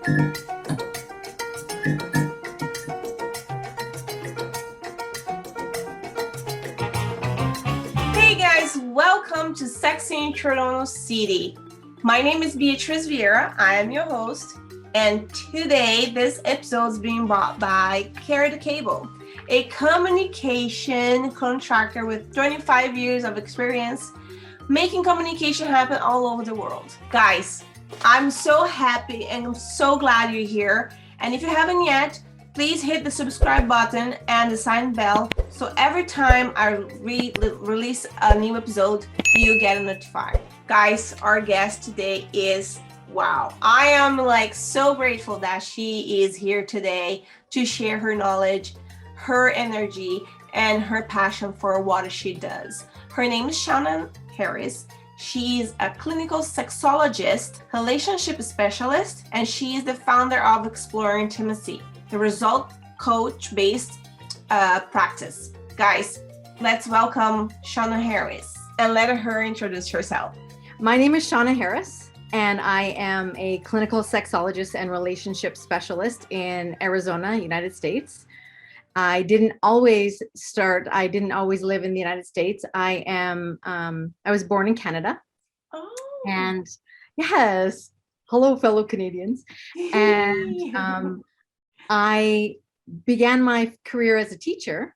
Hey guys, welcome to Sexy in Toronto City. My name is Beatriz Vieira. I am your host, and today this episode is being brought by KEGEL, a communication contractor with 25 years of experience making communication happen all over the world. Guys, I'm so happy and I'm so glad you're here. And if you haven't yet, please hit the subscribe button and the sign bell so every time I release a new episode, you get notified. Guys, our guest today is, wow. I am like so grateful that she is here today to share her knowledge, her energy, and her passion for what she does. Her name is Shauna Harris. She is a clinical sexologist, relationship specialist, and she is the founder of Explore Intimacy, the result coach-based practice. Guys, let's welcome Shauna Harris and let her introduce herself. My name is Shauna Harris, and I am a clinical sexologist and relationship specialist in Arizona, United States. I didn't always live in the United States. I was born in Canada. Oh. And yes, hello, fellow Canadians. And I began my career as a teacher,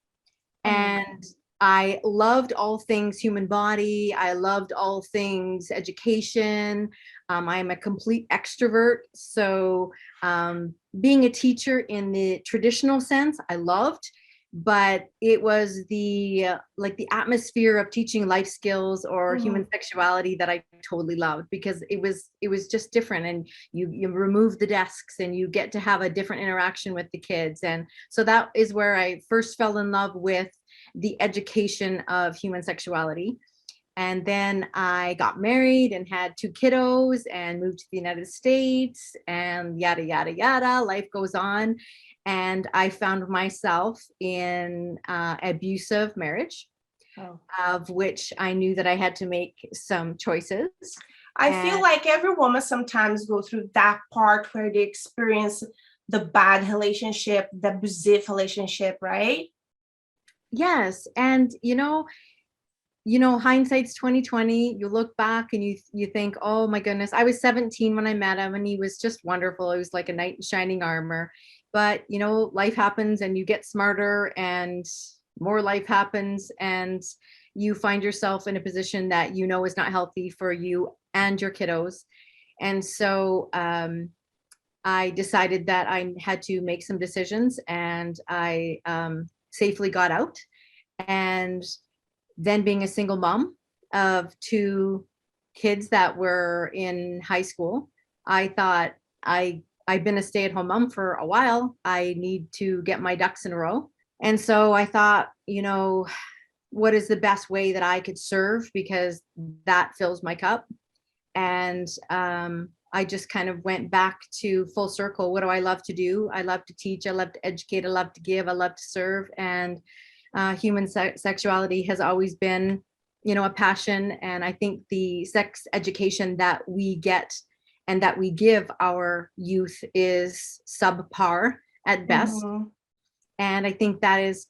and I loved all things human body. I loved all things education. I'm a complete extrovert. So being a teacher in the traditional sense, I loved, but it was the atmosphere of teaching life skills or human sexuality that I totally loved, because it was just different, and you remove the desks and you get to have a different interaction with the kids. And so that is where I first fell in love with the education of human sexuality. And then I got married and had 2 kiddos and moved to the United States, and yada, yada, yada, life goes on. And I found myself in abusive marriage, of which I knew that I had to make some choices. I feel like every woman sometimes go through that part where they experience the bad relationship, the abusive relationship, right? Yes. And hindsight's 2020. You look back and you think, oh my goodness, I was 17 when I met him and he was just wonderful. It was like a knight in shining armor. But life happens and you get smarter, and more life happens, and you find yourself in a position that is not healthy for you and your kiddos. And so I decided that I had to make some decisions, and I safely got out. And then, being a single mom of 2 kids that were in high school, I thought I've been a stay-at-home mom for a while. I need to get my ducks in a row. And so I thought, what is the best way that I could serve, because that fills my cup. And I just kind of went back to full circle. What do I love to do? I love to teach. I love to educate. I love to give. I love to serve. And human sexuality has always been, a passion. And I think the sex education that we get and that we give our youth is subpar at best. And I think that is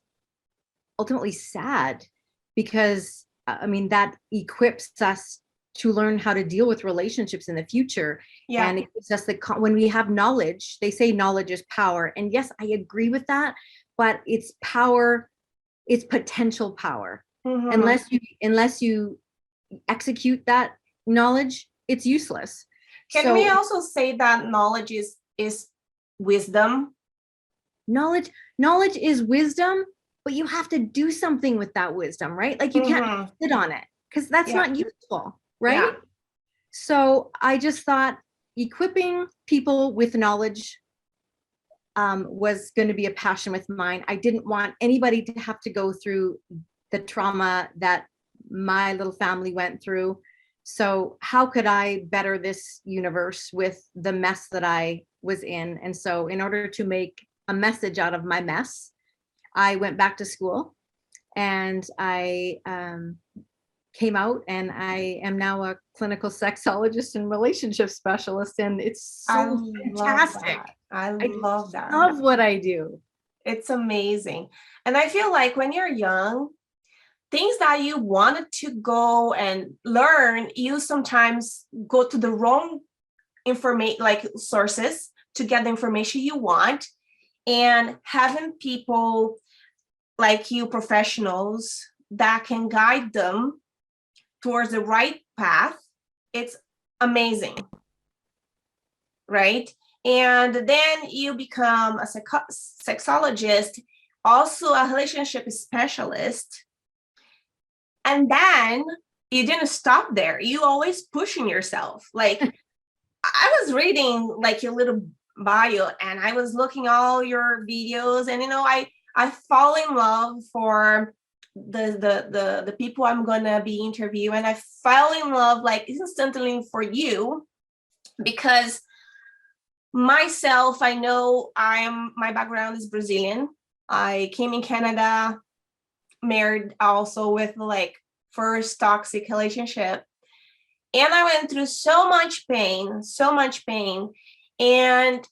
ultimately sad, because that equips us to learn how to deal with relationships in the future. Yeah. And it gives us when we have knowledge, they say knowledge is power. And yes, I agree with that, but it's power, it's potential power. Unless you execute that knowledge, it's useless. Can we also say that knowledge is wisdom? Knowledge is wisdom, but you have to do something with that wisdom, right? Like you can't sit on it, because that's not useful, right? Yeah. So I just thought equipping people with knowledge was going to be a passion with mine. I didn't want anybody to have to go through the trauma that my little family went through. So how could I better this universe with the mess that I was in? And so in order to make a message out of my mess, I went back to school, and I came out, and I am now a clinical sexologist and relationship specialist, and it's I so love fantastic. that. I I love that. love what I do. It's amazing. And I feel like when you're young, things that you wanted to go and learn, you sometimes go to the wrong information, like sources, to get the information you want. And having people like you, professionals, that can guide them towards the right path, it's amazing, right? And then you become a sexologist, also a relationship specialist. And then you didn't stop there. You always pushing yourself. Like I was reading like your little bio, and I was looking all your videos, and I fall in love for the people I'm gonna be interviewing. I fell in love like instantly for you, because myself, I know my background is Brazilian. I came in Canada, married also with like first toxic relationship. And I went through so much pain. And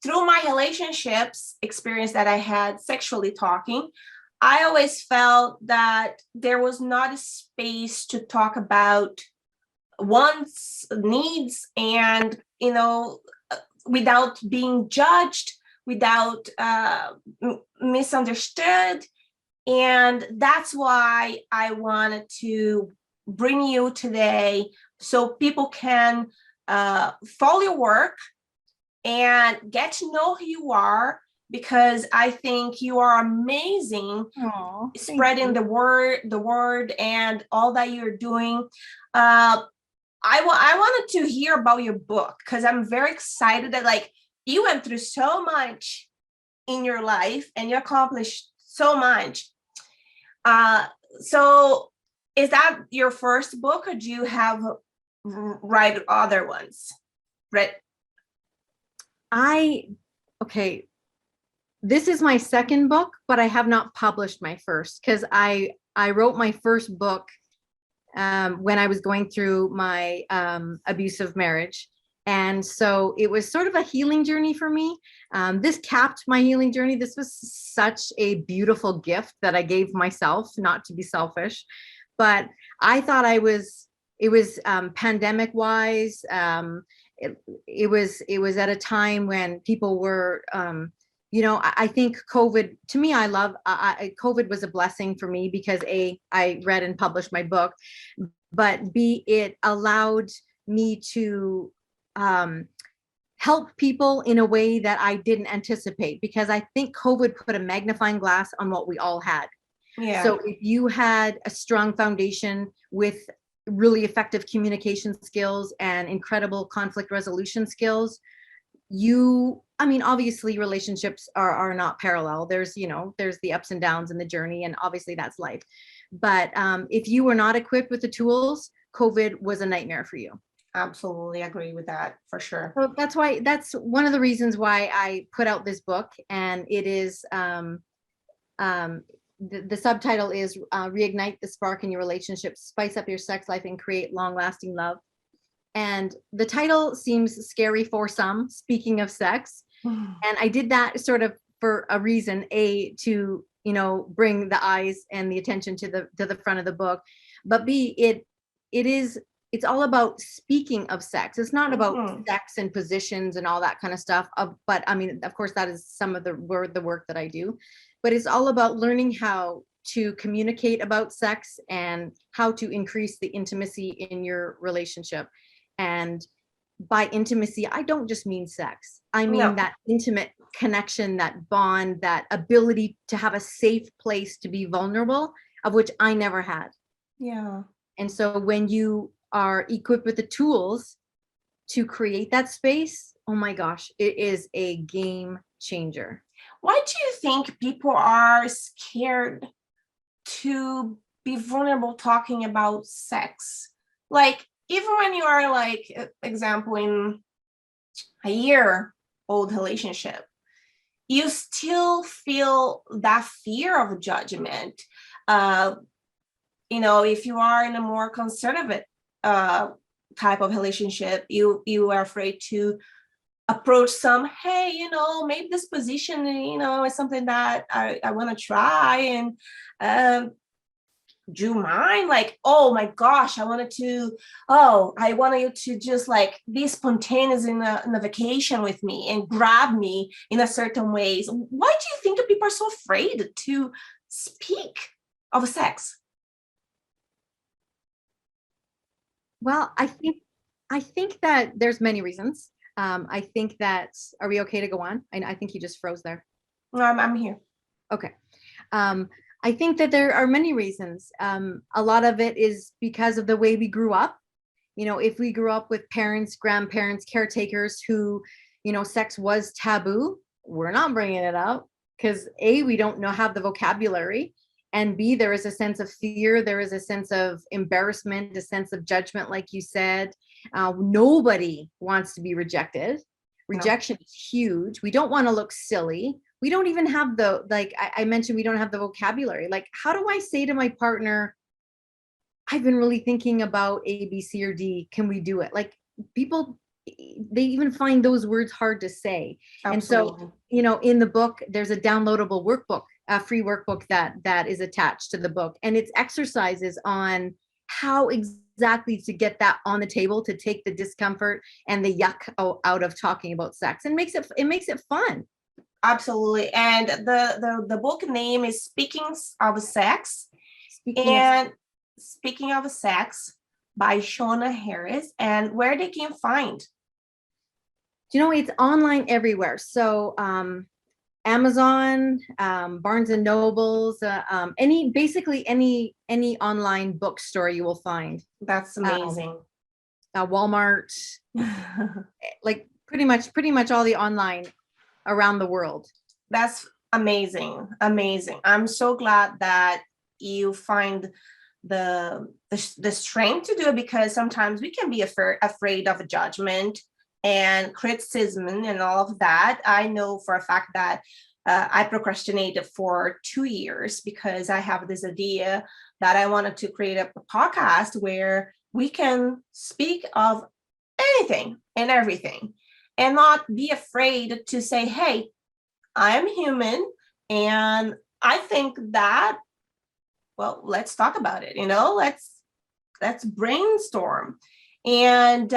through my relationships experience that I had sexually talking, I always felt that there was not a space to talk about wants, needs, and, without being judged, without misunderstood. And that's why I wanted to bring you today so people can follow your work and get to know who you are, because I think you are amazing. Aw, spreading the word and all that you're doing. I wanted to hear about your book, because I'm very excited that like you went through so much in your life and you accomplished so much. So is that your first book, or do you have write other ones? Right. Okay, this is my second book, but I have not published my first, because I wrote my first book when I was going through my abusive marriage. And so it was sort of a healing journey for me. This capped my healing journey. This was such a beautiful gift that I gave myself, not to be selfish, but I thought it was pandemic wise. It was at a time when people were, I think COVID, to me, COVID was a blessing for me, because A, I read and published my book, but B, it allowed me to help people in a way that I didn't anticipate, because I think COVID put a magnifying glass on what we all had. Yeah. So if you had a strong foundation with really effective communication skills and incredible conflict resolution skills, obviously relationships are not parallel. There's the ups and downs in the journey, and obviously that's life. But if you were not equipped with the tools, COVID was a nightmare for you. Absolutely agree with that, for sure. So that's one of the reasons why I put out this book, and it is the subtitle is Reignite the Spark in Your Relationship, Spice Up Your Sex Life, and Create Long-Lasting Love. And the title seems scary for some, speaking of sex. And I did that sort of for a reason, A, to, bring the eyes and the attention to the front of the book. But B, it's all about speaking of sex. It's not about sex and positions and all that kind of stuff. But of course, that is some of the work that I do. But it's all about learning how to communicate about sex and how to increase the intimacy in your relationship. And by intimacy, I don't just mean sex. I mean that intimate connection, that bond, that ability to have a safe place to be vulnerable, of which I never had. Yeah. And so when you are equipped with the tools to create that space, oh my gosh, it is a game changer. Why do you think people are scared to be vulnerable talking about sex? Like, even when you are like, example, in a year-old relationship, you still feel that fear of judgment. you know, if you are in a more conservative type of relationship, you are afraid to approach some, hey, you know, maybe this position, you know, is something that I want to try, and do you mind? Like, oh my gosh, I wanted you to just like be spontaneous in a vacation with me and grab me in a certain ways. Why do you think that people are so afraid to speak of sex? Well, I think that there's many reasons. I think that, are we okay to go on? I think you just froze there. No, I'm here. Okay. I think that there are many reasons. A lot of it is because of the way we grew up. You know, if we grew up with parents, grandparents, caretakers who, you know, sex was taboo, we're not bringing it up because A, we don't have the vocabulary, and B, there is a sense of fear, there is a sense of embarrassment, a sense of judgment, like you said. Nobody wants to be rejected. Rejection is huge. We don't want to look silly. We don't even have the, like I mentioned, we don't have the vocabulary. Like, how do I say to my partner, I've been really thinking about A, B, C, or D. Can we do it? Like, people, they even find those words hard to say. Absolutely. And so, you know, in the book, there's a downloadable workbook, a free workbook that is attached to the book. And it's exercises on how exactly to get that on the table, to take the discomfort and the yuck out of talking about sex, and makes it fun. Absolutely. And the book name is Speaking of Sex. Speaking of Sex by Shauna Harris. And where they can find? You know, it's online everywhere. So Amazon, Barnes and Nobles, basically any online bookstore you will find. That's amazing. Walmart, like pretty much all the online around the world. That's amazing. Amazing. I'm so glad that you find the strength to do it, because sometimes we can be afraid of a judgment and criticism and all of that. I know for a fact that I procrastinated for 2 years because I have this idea that I wanted to create a podcast where we can speak of anything and everything and not be afraid to say, hey, I'm human and I think that, well, let's talk about it, you know, let's brainstorm and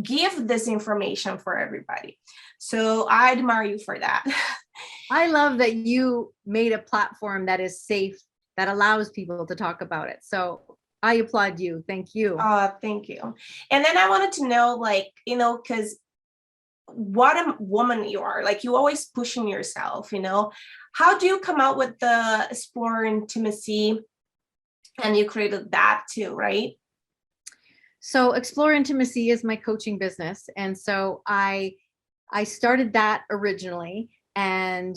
give this information for everybody. So I admire you for that. I love that you made a platform that is safe, that allows people to talk about it. So I applaud you. Thank you. Thank you. And then I wanted to know, like, you know, because what a woman you are, like you always pushing yourself, you know, how do you come out with the Explore Intimacy? And you created that too, right? So Explore Intimacy is my coaching business. And so I started that originally, and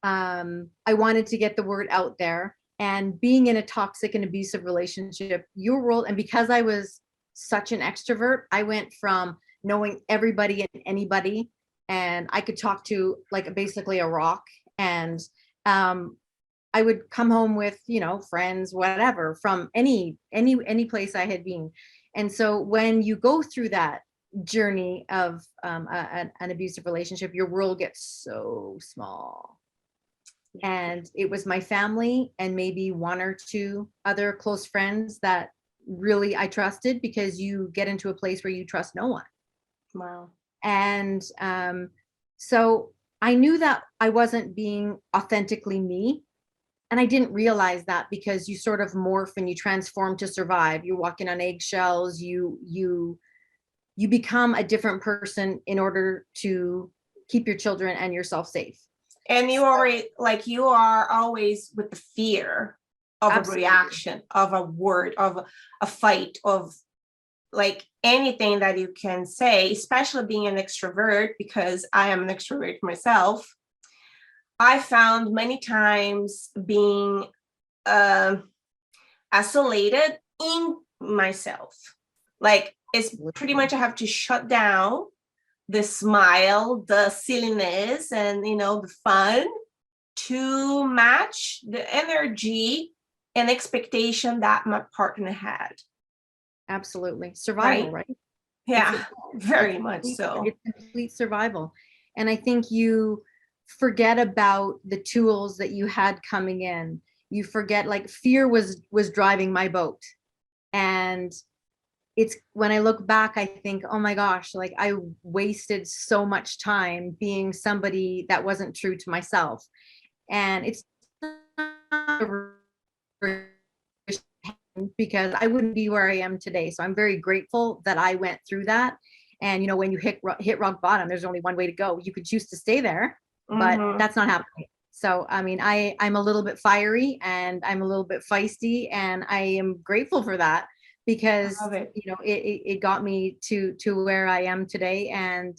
I wanted to get the word out there. And being in a toxic and abusive relationship, your role, and because I was such an extrovert, I went from knowing everybody and anybody, and I could talk to like basically a rock. And I would come home with, you know, friends, whatever, from any place I had been. And so when you go through that journey of an abusive relationship, your world gets so small. And it was my family and maybe one or two other close friends that really I trusted, because you get into a place where you trust no one. Wow. And so I knew that I wasn't being authentically me. And I didn't realize that, because you sort of morph and you transform to survive. You're walking on eggshells. You become a different person in order to keep your children and yourself safe. And you already, like, you are always with the fear of Absolutely. A reaction, of a word, of a fight, of like anything that you can say, especially being an extrovert, because I am an extrovert myself. I found many times being isolated in myself. Like, it's pretty much I have to shut down the smile, the silliness, and, you know, the fun to match the energy an expectation that my partner had. Absolutely. Survival, right? Yeah, very much complete, so. it's complete survival. And I think you forget about the tools that you had coming in. You forget, like, fear was driving my boat. And it's when I look back, I think, oh my gosh, like I wasted so much time being somebody that wasn't true to myself. And it's because I wouldn't be where I am today. So I'm very grateful that I went through that. And, you know, when you hit rock bottom, there's only one way to go. You could choose to stay there, but that's not happening. So, I mean, I'm a little bit fiery and I'm a little bit feisty, and I am grateful for that because, you know, it got me to where I am today, and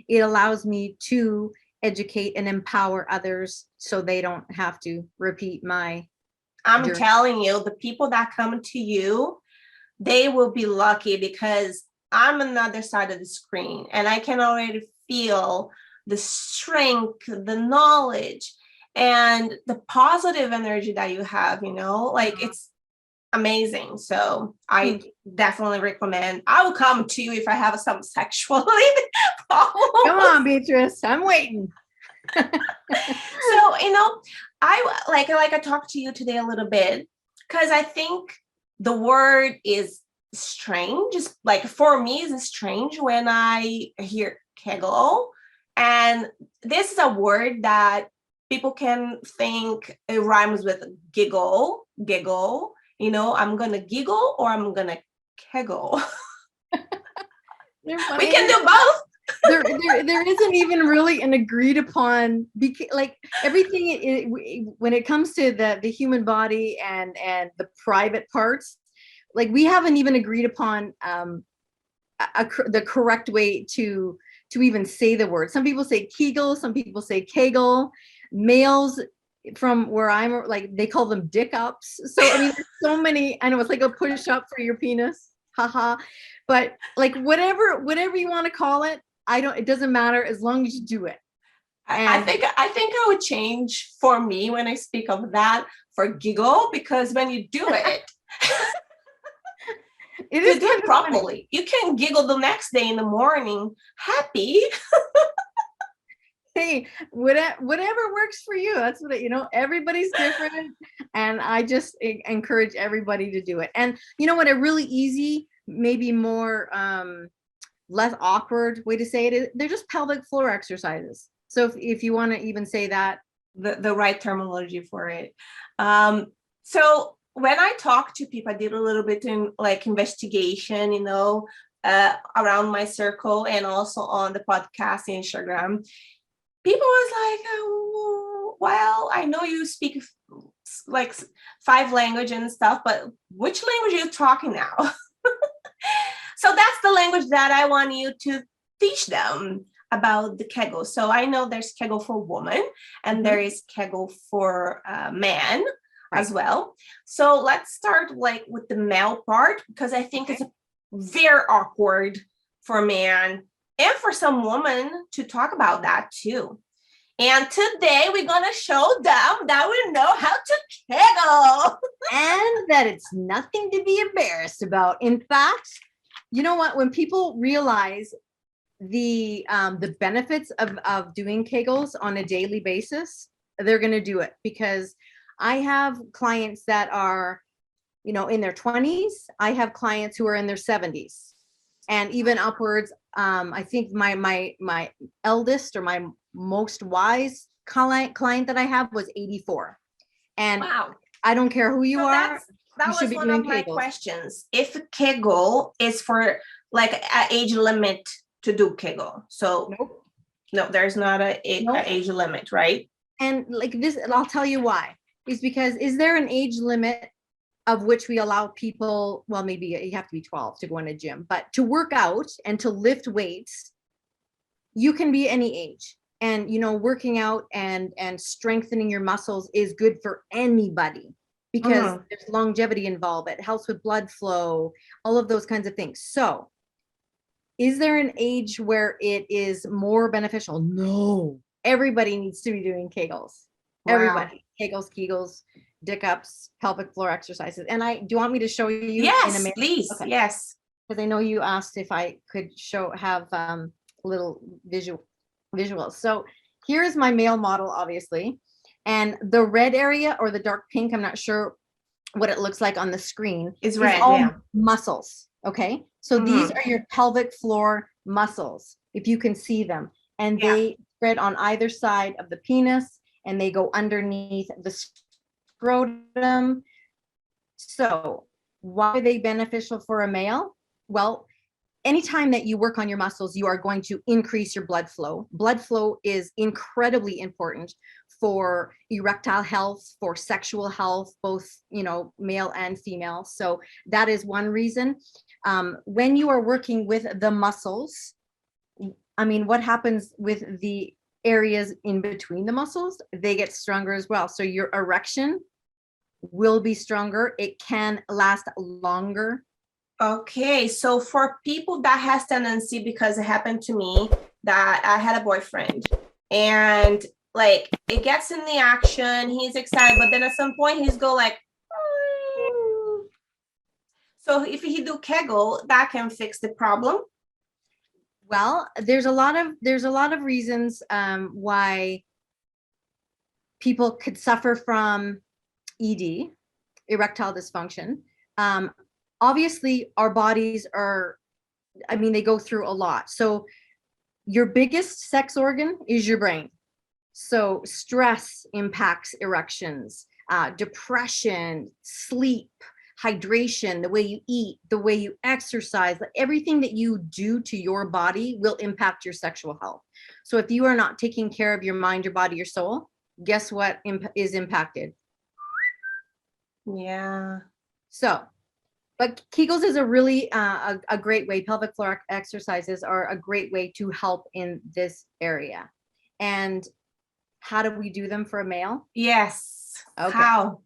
it allows me to educate and empower others so they don't have to repeat my I'm telling you, the people that come to you, they will be lucky, because I'm on the other side of the screen and I can already feel the strength, the knowledge, and the positive energy that you have, you know, like it's amazing. So I definitely recommend. I will come to you if I have some sexual problems. Come on, Beatrice, I'm waiting. So, you know, I talked to you today a little bit because I think the word is strange. Just like for me, it's strange when I hear Kegel. And this is a word that people can think it rhymes with giggle. You know, I'm gonna giggle or I'm gonna Kegel. We can do both. There isn't even really an agreed upon, like everything when it comes to the human body and the private parts, like we haven't even agreed upon the correct way to even say the word. Some people say Kegel, some people say Kegel. Males from where I'm, like, they call them dick ups. So I mean, there's so many. I know it's like a push up for your penis, haha. But like whatever you want to call it, it doesn't matter as long as you do it. I think I would change for me when I speak of that for giggle, because when you do it, you do it properly. Funny. You can giggle the next day in the morning, happy. Hey, whatever works for you. That's what you know. Everybody's different, and I just encourage everybody to do it. And you know what? A really easy, maybe more less awkward way to say it is, they're just pelvic floor exercises. So if you want to even say that, the right terminology for it. So when I talk to people, I did a little bit in like investigation, you know, around my circle and also on the podcast Instagram. People was like, oh, well, I know you speak like 5 languages and stuff, but which language are you talking now? So that's the language that I want you to teach them about the Kegel. So I know there's Kegel for woman and there is Kegel for man as well. So let's start like with the male part, because I think it's very awkward for a man and for some women to talk about that too. And today we're going to show them that we know how to Kegel. And that it's nothing to be embarrassed about. In fact, you know what? When people realize the benefits of doing Kegels on a daily basis, they're going to do it. Because I have clients that are, you know, in their 20s. I have clients who are in their 70s, and even upwards. I think my eldest or my most wise client that I have was 84. And wow. I don't care who you are. That was one of my questions. If Kegel is for like an age limit to do Kegel. So no, there's not an age limit, right? And like this, I'll tell you why. Is because, is there an age limit of which we allow people, well, maybe you have to be 12 to go in a gym, but to work out and to lift weights, you can be any age. And, you know, working out and strengthening your muscles is good for anybody, because there's longevity involved. It helps with blood flow, all of those kinds of things. So is there an age where it is more beneficial? No. Everybody needs to be doing Kegels. Wow. Everybody. Kegels, dick ups, pelvic floor exercises. And do you want me to show you in a Yes, minute? please. Okay. Yes. Because I know you asked if I could have little visuals. So here's my male model, obviously. And the red area or the dark pink, I'm not sure what it looks like on the screen, It's is red, all yeah. muscles. Okay. So these are your pelvic floor muscles, if you can see them. And they spread on either side of the penis and they go underneath the scrotum. So why are they beneficial for a male? Well, anytime that you work on your muscles, you are going to increase your blood flow. Blood flow is incredibly important for erectile health, for sexual health, both, you know, male and female. So that is one reason. When you are working with the muscles, I mean, what happens with the areas in between the muscles? They get stronger as well. So your erection will be stronger. It can last longer. Okay, so for people that has tendency, because it happened to me, that I had a boyfriend and like it gets in the action, he's excited, but then at some point he's go like, so if he do Kegel, that can fix the problem. Well, there's a lot of reasons why people could suffer from ED, erectile dysfunction. Obviously, our bodies are, I mean, they go through a lot. So your biggest sex organ is your brain. So stress impacts erections, depression, sleep, hydration, the way you eat, the way you exercise, everything that you do to your body will impact your sexual health. So if you are not taking care of your mind, your body, your soul, guess what is impacted? Yeah. So, but Kegels is a really a great way. Pelvic floor exercises are a great way to help in this area. And how do we do them for a male? Yes. Okay. How?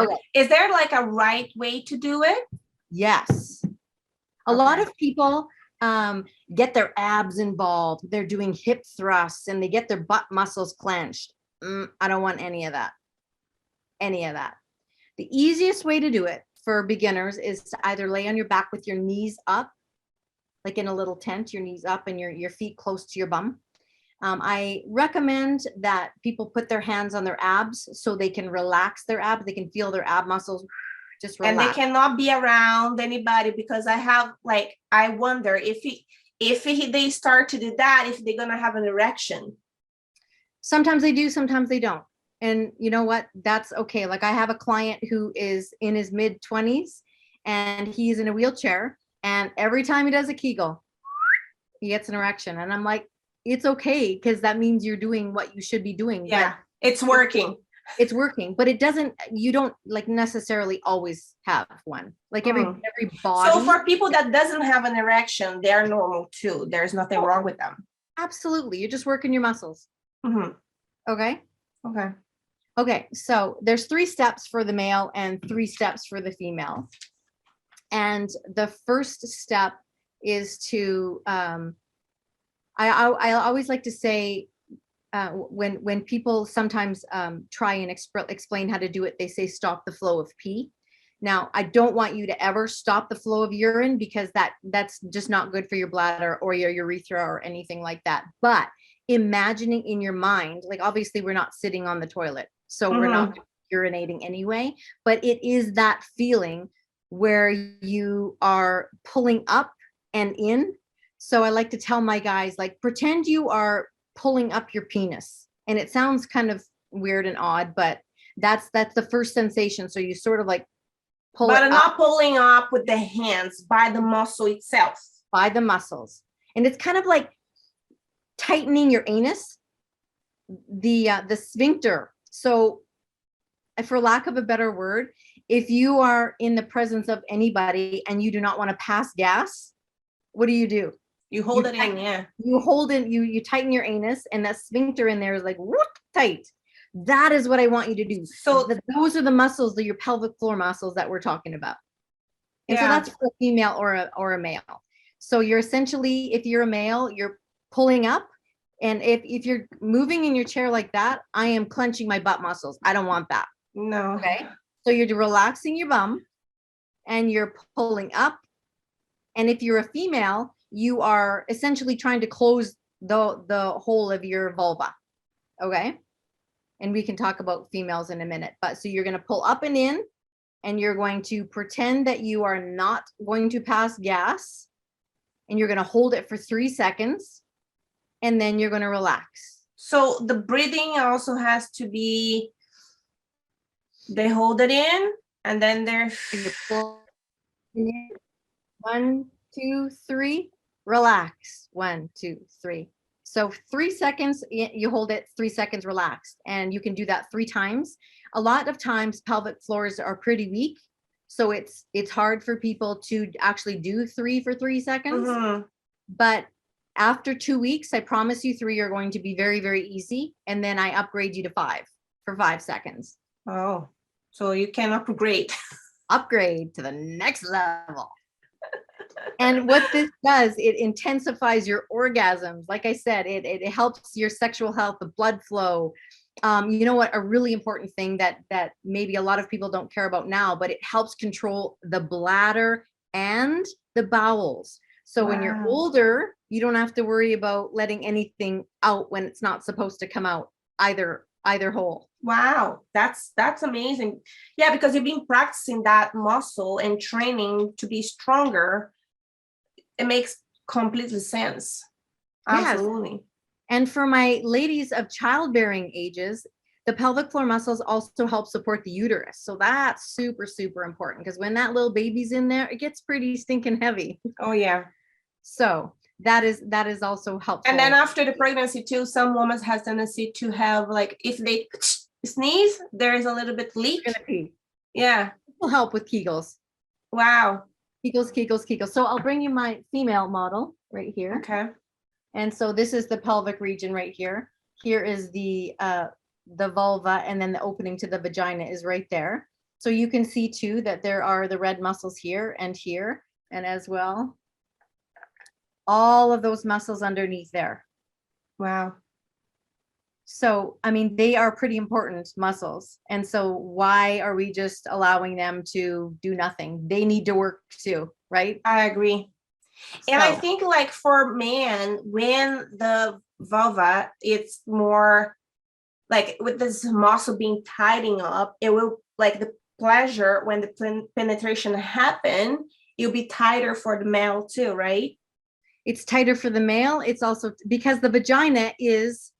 Okay. Is there like a right way to do it? Yes. A lot of people get their abs involved. They're doing hip thrusts and they get their butt muscles clenched. I don't want any of that. Any of that. The easiest way to do it for beginners is to either lay on your back with your knees up, like in a little tent, your knees up and your feet close to your bum. I recommend that people put their hands on their abs so they can relax their abs. They can feel their ab muscles just relax. And they cannot be around anybody, because I wonder if they start to do that, if they're gonna have an erection. Sometimes they do, sometimes they don't. And you know what? That's okay. Like I have a client who is in his mid-20s and he's in a wheelchair, and every time he does a Kegel, he gets an erection. And I'm like, it's okay, because that means you're doing what you should be doing. Yeah, it's working. It's working, but you don't like necessarily always have one. Like every body. So for people that doesn't have an erection, they're normal too. There's nothing wrong with them. Absolutely. You're just working your muscles. Okay. Okay. Okay. So there's 3 steps for the male and 3 steps for the female. And the first step is to, I always like to say, when people sometimes try and explain how to do it, they say stop the flow of pee. Now, I don't want you to ever stop the flow of urine, because that's just not good for your bladder or your urethra or anything like that. But imagining in your mind, like obviously we're not sitting on the toilet, so we're not urinating anyway, but it is that feeling where you are pulling up and in. So I like to tell my guys, like, pretend you are pulling up your penis. And it sounds kind of weird and odd, but that's the first sensation. So you sort of like pull it up. But not pulling up with the hands, by the muscle itself. By the muscles. And it's kind of like tightening your anus, the sphincter. So for lack of a better word, if you are in the presence of anybody and you do not want to pass gas, what do? You hold it in, yeah. You hold it, you tighten your anus, and that sphincter in there is like whoop, tight. That is what I want you to do. So those are the muscles, your pelvic floor muscles that we're talking about. And so that's for a female or a male. So you're essentially, if you're a male, you're pulling up. And if you're moving in your chair like that, I am clenching my butt muscles. I don't want that. No. Okay. So you're relaxing your bum and you're pulling up. And if you're a female, you are essentially trying to close the hole of your vulva. Okay. And we can talk about females in a minute. But so you're going to pull up and in, and you're going to pretend that you are not going to pass gas, and you're going to hold it for 3 seconds, and then you're going to relax. So the breathing also has to be, they hold it in and then they're, You pull in. 1, 2, 3, relax. 1, 2, 3. So 3 seconds, you hold it, 3 seconds, relaxed. And you can do that 3 times. A lot of times pelvic floors are pretty weak. So it's hard for people to actually do 3 for 3 seconds. But after 2 weeks, I promise you 3 are going to be very, very easy. And then I upgrade you to 5 for 5 seconds. oh, so you can upgrade. Upgrade to the next level. And what this does, it intensifies your orgasms. Like I said, it helps your sexual health, the blood flow. You know what, a really important thing that maybe a lot of people don't care about now, but it helps control the bladder and the bowels. So when you're older, you don't have to worry about letting anything out when it's not supposed to come out, either hole. Wow, that's amazing. Yeah, because you've been practicing that muscle and training to be stronger. It makes completely sense. Absolutely. Yes. And for my ladies of childbearing ages, the pelvic floor muscles also help support the uterus. So that's super, super important, because when that little baby's in there, it gets pretty stinking heavy. Oh yeah. So that is also helpful. And then after the pregnancy too, some women has tendency to have, like, if they sneeze, there is a little bit leak. Yeah. It will help with Kegels. Wow. Kegels. So I'll bring you my female model right here. Okay. And so this is the pelvic region right here. Here is the vulva, and then the opening to the vagina is right there. So you can see too that there are the red muscles here, and as well, all of those muscles underneath there. Wow. So, I mean, they are pretty important muscles. And so why are we just allowing them to do nothing? They need to work too, right? I agree. And I think, like, for men, when the vulva, it's more like with this muscle being tightening up, it will, like, the pleasure when the penetration happen, it'll be tighter for the male too, right? It's tighter for the male. It's also because the vagina is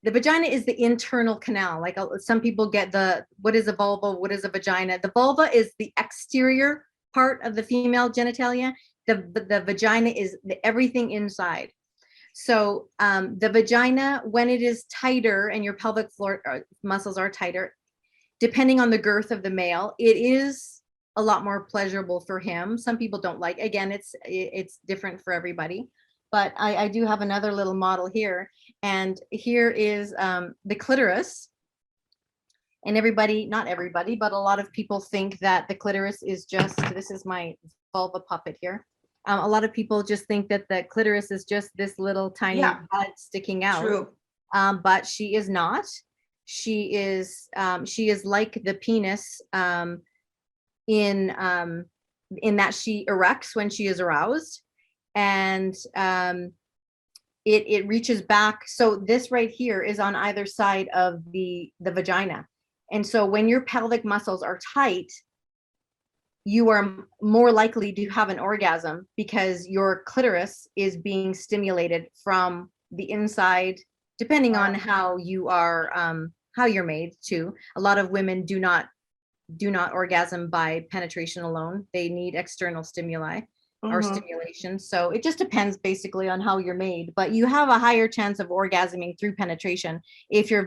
the internal canal. Like some people get what is a vulva? What is a vagina? The vulva is the exterior part of the female genitalia. The vagina is everything inside. So the vagina, when it is tighter and your pelvic floor muscles are tighter, depending on the girth of the male, it is a lot more pleasurable for him. Some people don't like. Again, it's different for everybody. But I do have another little model here, and here is the clitoris. And not everybody, but a lot of people think that the clitoris is just, this is my vulva puppet here. A lot of people just think that the clitoris is just this little tiny bud sticking out. True. But she is not. She is like the penis in that she erects when she is aroused, and it reaches back. So this right here is on either side of the vagina. And so when your pelvic muscles are tight, you are more likely to have an orgasm because your clitoris is being stimulated from the inside, depending on how you are, how you're made too. A lot of women do not orgasm by penetration alone. They need external stimuli or stimulation. So it just depends basically on how you're made, but you have a higher chance of orgasming through penetration if your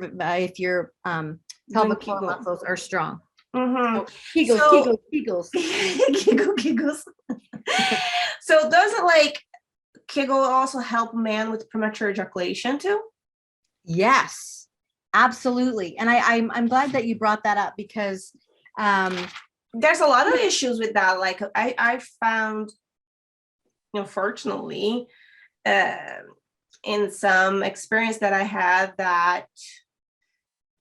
pelvic floor muscles are strong. So, Kegels. Kegels. So does it, like, Kegel also help men with premature ejaculation too? Yes, absolutely. And I'm glad that you brought that up, because there's a lot of issues with that. Like I found, fortunately, in some experience that I had, that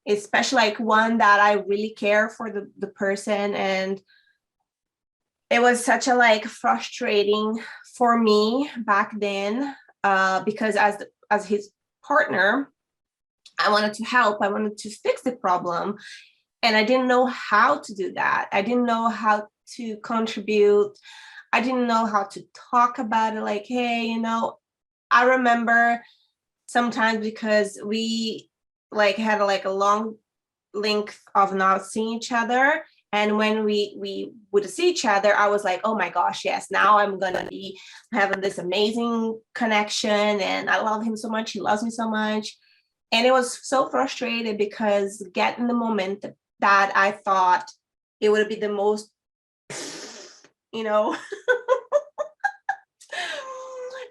especially like one that I really care for the person. And it was such a like frustrating for me back then, because as his partner, I wanted to help. I wanted to fix the problem. And I didn't know how to do that. I didn't know how to contribute. I didn't know how to talk about it. Like, hey, I remember sometimes because we like had like a long length of not seeing each other. And when we would see each other, I was like, oh my gosh, yes, now I'm gonna be having this amazing connection. And I love him so much. He loves me so much. And it was so frustrated because getting the moment that I thought it would be the most, you know,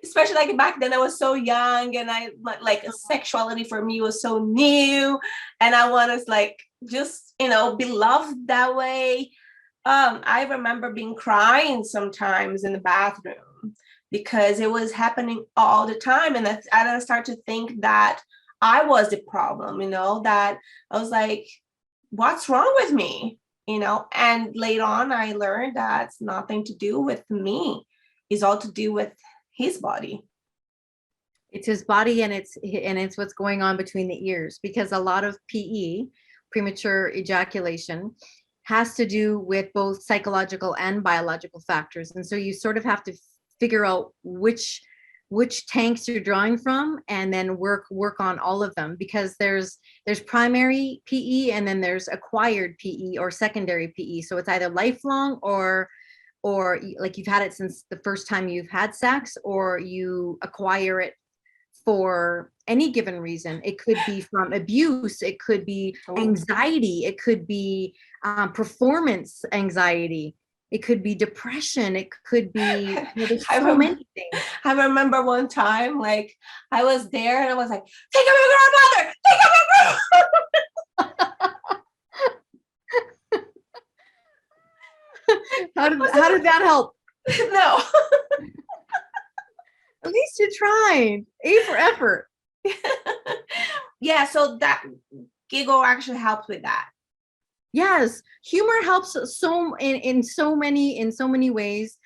especially like back then I was so young, and I like sexuality for me was so new, and I wanted like just be loved that way. I remember being crying sometimes in the bathroom because it was happening all the time, and I started to think that I was the problem, that I was like, what's wrong with me? And later on I learned that it's nothing to do with me. It's all to do with his body. It's his body, and it's what's going on between the ears, because a lot of PE, premature ejaculation, has to do with both psychological and biological factors. And so you sort of have to figure out which tanks you're drawing from, and then work on all of them, because there's primary PE, and then there's acquired PE or secondary PE. So it's either lifelong or like you've had it since the first time you've had sex, or you acquire it for any given reason. It could be from abuse, it could be anxiety, it could be performance anxiety, it could be depression, it could be there's so many things. I remember one time, like I was there and I was like, think of your grandmother, think of your grandmother. How did that help? No. At least you tried. A for effort. Yeah, so that giggle actually helps with that. Yes, humor helps so in so many ways.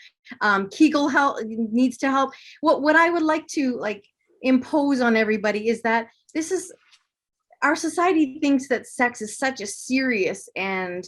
Kegel needs to help. What I would like to like impose on everybody is that this is, our society thinks that sex is such a serious and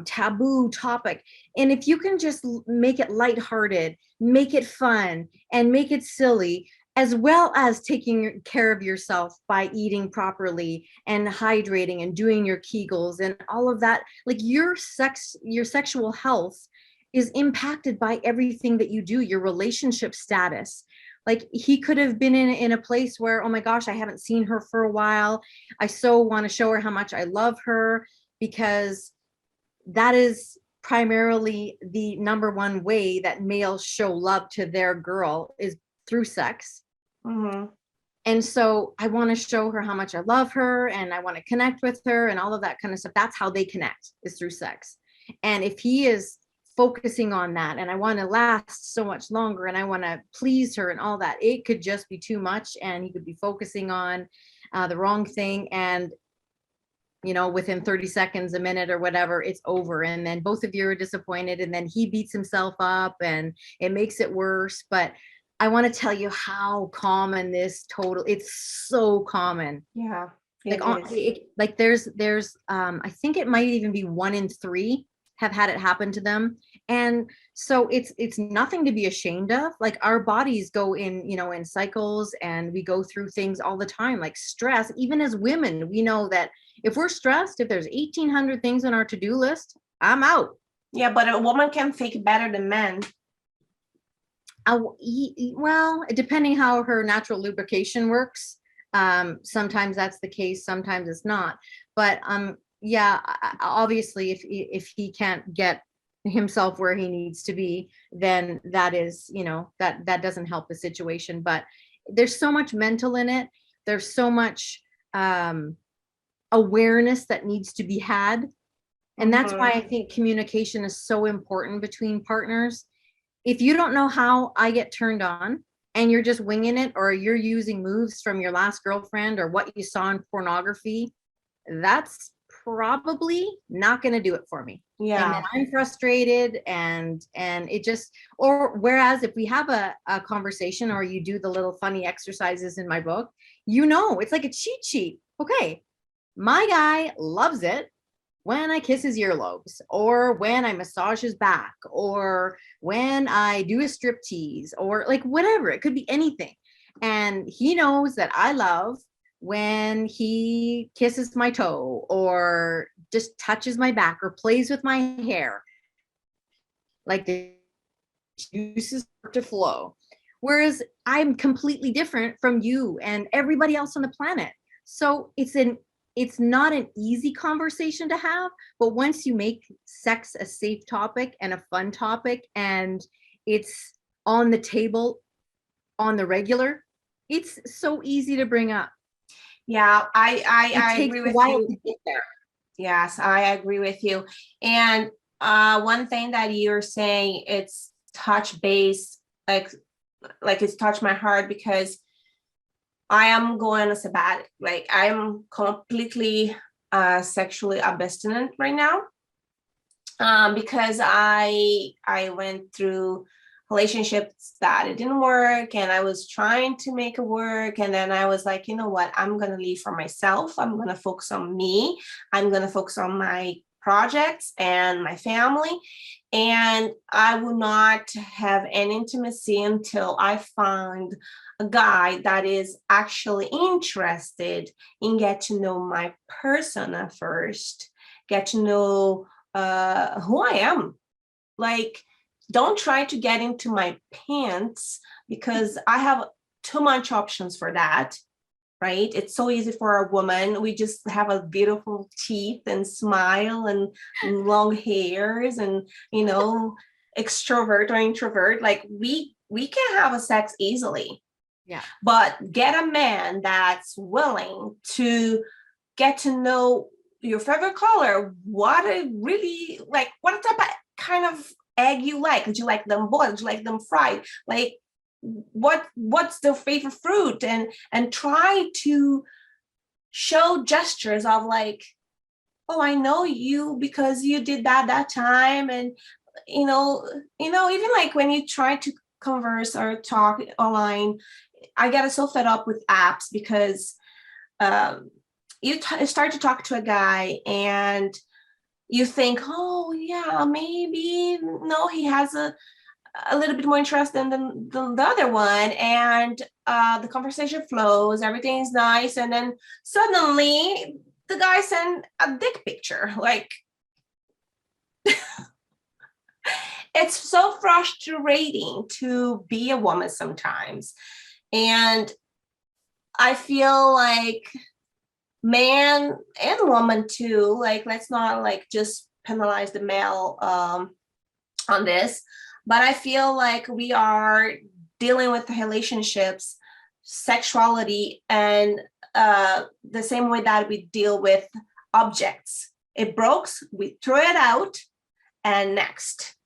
taboo topic. And if you can just make it lighthearted, make it fun, and make it silly, as well as taking care of yourself by eating properly and hydrating and doing your Kegels and all of that, like your sexual health is impacted by everything that you do, your relationship status. Like he could have been in a place where, oh my gosh, I haven't seen her for a while. I so want to show her how much I love her, because that is primarily the number one way that males show love to their girl, is through sex. Mm-hmm. And so I want to show her how much I love her, and I want to connect with her and all of that kind of stuff. That's how they connect, is through sex. And if he is focusing on that, and I want to last so much longer, and I want to please her and all that, it could just be too much, and he could be focusing on the wrong thing, and within 30 seconds, a minute or whatever, it's over. And then both of you are disappointed, and then he beats himself up and it makes it worse. But I want to tell you how common it's so common. Yeah. Like there's I think it might even be 1 in 3 have had it happen to them. And so it's nothing to be ashamed of. Like our bodies go in cycles, and we go through things all the time, like stress. Even as women, we know that if we're stressed, if there's 1,800 things on our to-do list, I'm out. Yeah, but a woman can fake better than men. Well, depending how her natural lubrication works, sometimes that's the case, sometimes it's not. But yeah, obviously if he can't get himself where he needs to be, then that is, that doesn't help the situation. But there's so much mental in it. There's so much awareness that needs to be had. And that's why I think communication is so important between partners. If you don't know how I get turned on, and you're just winging it, or you're using moves from your last girlfriend or what you saw in pornography, that's probably not going to do it for me. Yeah. And then I'm frustrated and it just, or whereas if we have a conversation or you do the little funny exercises in my book, you know, it's like a cheat sheet. Okay, my guy loves it when I kiss his earlobes, or when I massage his back, or when I do a strip tease, or like whatever. It could be anything. And he knows that I love when he kisses my toe, or just touches my back, or plays with my hair, like the juices start to flow. Whereas I'm completely different from you and everybody else on the planet. So it's not an easy conversation to have, but once you make sex a safe topic and a fun topic, and it's on the table on the regular, it's so easy to bring up. Yeah, I It takes agree a with while you. to get there. Yes, I agree with you. And one thing that you're saying, it's touch base, like it's touched my heart, because I am going on a sabbatic. Like, I'm completely sexually abstinent right now, because I went through relationships that it didn't work, and I was trying to make it work, and then I was like, you know what, I'm gonna leave for myself. I'm gonna focus on me. I'm gonna focus on my projects and my family, and I will not have any intimacy until I find a guy that is actually interested in get to know my persona first, get to know who I am. Like, don't try to get into my pants, because I have too much options for that, right? It's so easy for a woman. We just have a beautiful teeth and smile and long hairs and, you know, extrovert or introvert. Like, we can have a sex easily. Yeah. But get a man that's willing to get to know your favorite color, what it really like, what type of kind of egg you like. Did you like them boiled? Did you like them fried? Like, what's their favorite fruit? And try to show gestures of like, oh, I know you because you did that time. And even like when you try to converse or talk online, I get so fed up with apps, because you start to talk to a guy and you think, oh yeah, maybe no, he has a little bit more interest than the other one, and the conversation flows, everything's nice, and then suddenly the guy sent a dick picture. Like, it's so frustrating to be a woman sometimes. And I feel like man and woman too, like, let's not like just penalize the male on this, but I feel like we are dealing with relationships, sexuality, and the same way that we deal with objects. It broke, we throw it out, and next.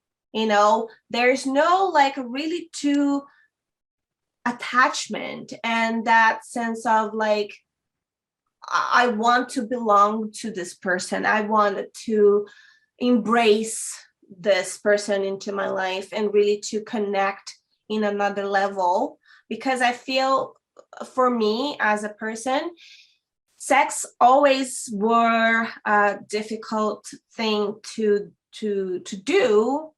There's no like really to attachment and that sense of like, I want to belong to this person. I want to embrace this person into my life and really to connect in another level. Because I feel, for me as a person, sex always were a difficult thing to do,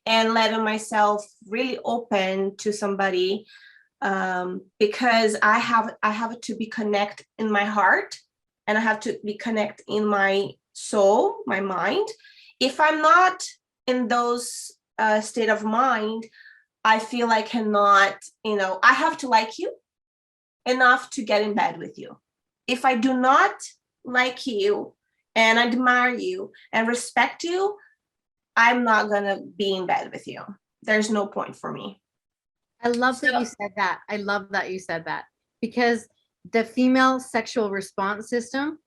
and letting myself really open to somebody, because I have to be connect in my heart, and I have to be connect in my soul, my mind. If I'm not in those state of mind, I feel I cannot, I have to like you enough to get in bed with you. If I do not like you and admire you and respect you, I'm not gonna be in bed with you. There's no point for me. I love that you said that. I love that you said that, because the female sexual response system,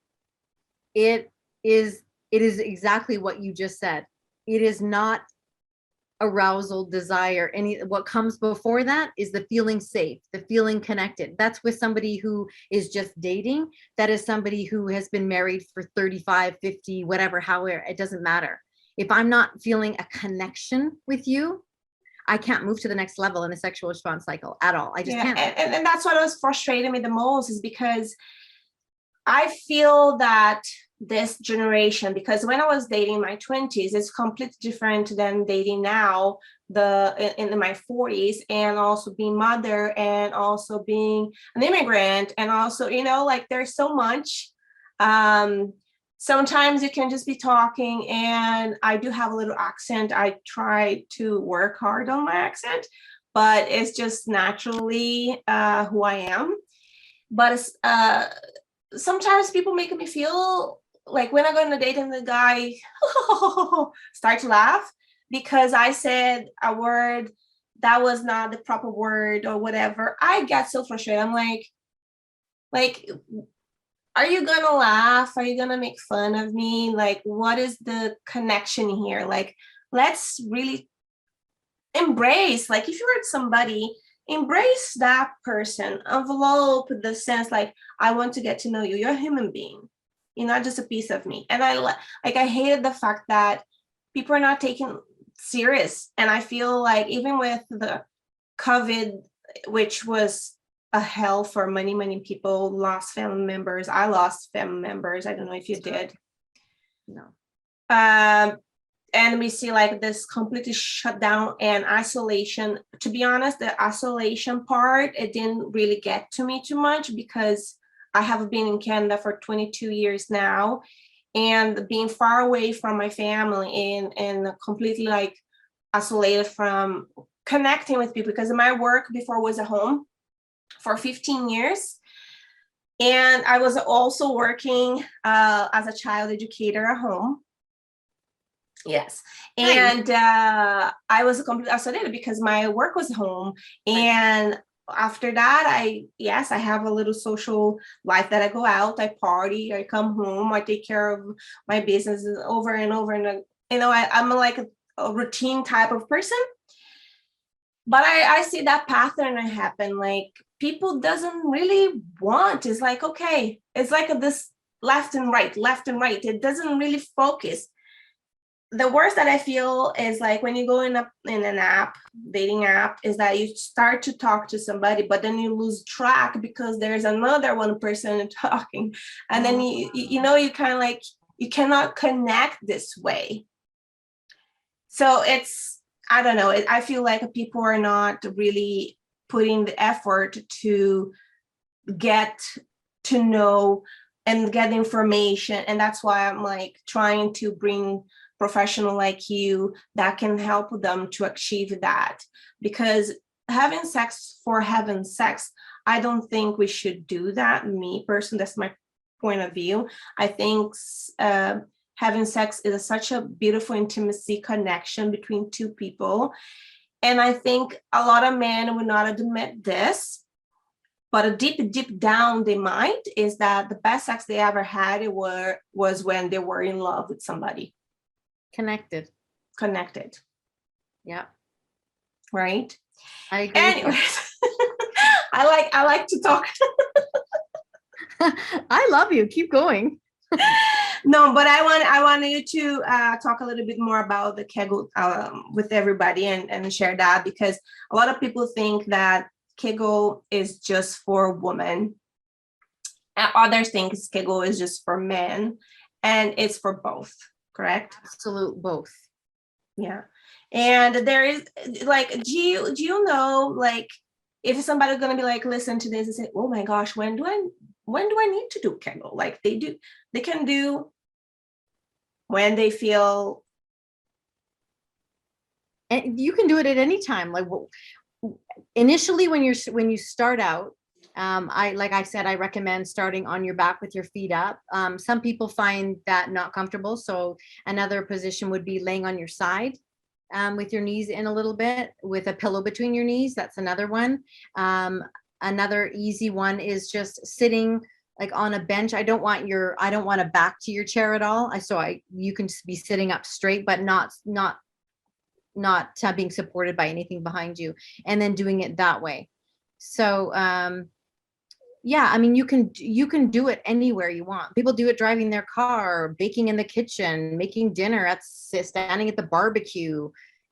it is exactly what you just said. It is not arousal, desire. What comes before that is the feeling safe, the feeling connected. That's with somebody who is just dating. That is somebody who has been married for 35, 50, whatever, however, it doesn't matter. If I'm not feeling a connection with you, I can't move to the next level in a sexual response cycle at all. I just can't. And that's what was frustrating me the most, is because I feel that this generation, because when I was dating in my 20s, it's completely different than dating now, in my 40s, and also being mother, and also being an immigrant, and also, like, there's so much. Sometimes you can just be talking, and I do have a little accent. I try to work hard on my accent, but it's just naturally who I am. But it's, sometimes people make me feel like, when I go on a date and the guy start to laugh because I said a word that was not the proper word or whatever, I get so frustrated. I'm like, are you gonna laugh? Are you gonna make fun of me? Like, what is the connection here? Like, let's really embrace, like, if you're with somebody, embrace that person, envelope the sense, like, I want to get to know you. You're a human being. You're not just a piece of me. And I hated the fact that people are not taking serious. And I feel like even with the COVID, which was a hell for many, many people, lost family members. I lost family members. I don't know if you did. No. And we see like this completely shut down and isolation. To be honest, the isolation part, it didn't really get to me too much, because I have been in Canada for 22 years now, and being far away from my family and completely like isolated from connecting with people, because my work before was at home for 15 years. And I was also working as a child educator at home. Yes. And I was completely isolated because my work was home. And after that, I have a little social life that I go out, I party, I come home, I take care of my business over and over. And, I'm like a routine type of person. But I see that pattern happen. Like, people doesn't really want, it's like, okay, it's like this left and right. It doesn't really focus. The worst that I feel is like when you go in an app, dating app, is that you start to talk to somebody, but then you lose track because there's another one person talking. And then you kind of like, you cannot connect this way. So it's, I don't know, I feel like people are not really putting the effort to get to know and get information. And that's why I'm like trying to bring professional like you that can help them to achieve that. Because having sex for having sex, I don't think we should do that. Me personally, that's my point of view. I think having sex is such a beautiful intimacy connection between two people. And I think a lot of men would not admit this, but a deep down they might, is that the best sex they ever had was when they were in love with somebody. Connected. Yeah. Right. I agree. Anyways, I like to talk. I love you. Keep going. No, but I want you to talk a little bit more about the Kegel with everybody and share that, because a lot of people think that Kegel is just for women. Others think Kegel is just for men, and it's for both. Correct? Absolute both. Yeah. And there is like, do you know, like, if somebody's gonna be like, listen to this and say, oh my gosh, when do I need to do Kegel? Like, they can do when they feel. And you can do it at any time. Like, initially when you start out, like I said, I recommend starting on your back with your feet up. Some people find that not comfortable. So another position would be laying on your side with your knees in a little bit with a pillow between your knees. That's another one. Another easy one is just sitting like on a bench. I don't want a back to your chair at all. You can be sitting up straight, but not being supported by anything behind you, and then doing it that way. So yeah, I mean, you can do it anywhere you want. People do it driving their car, baking in the kitchen, making dinner, standing at the barbecue,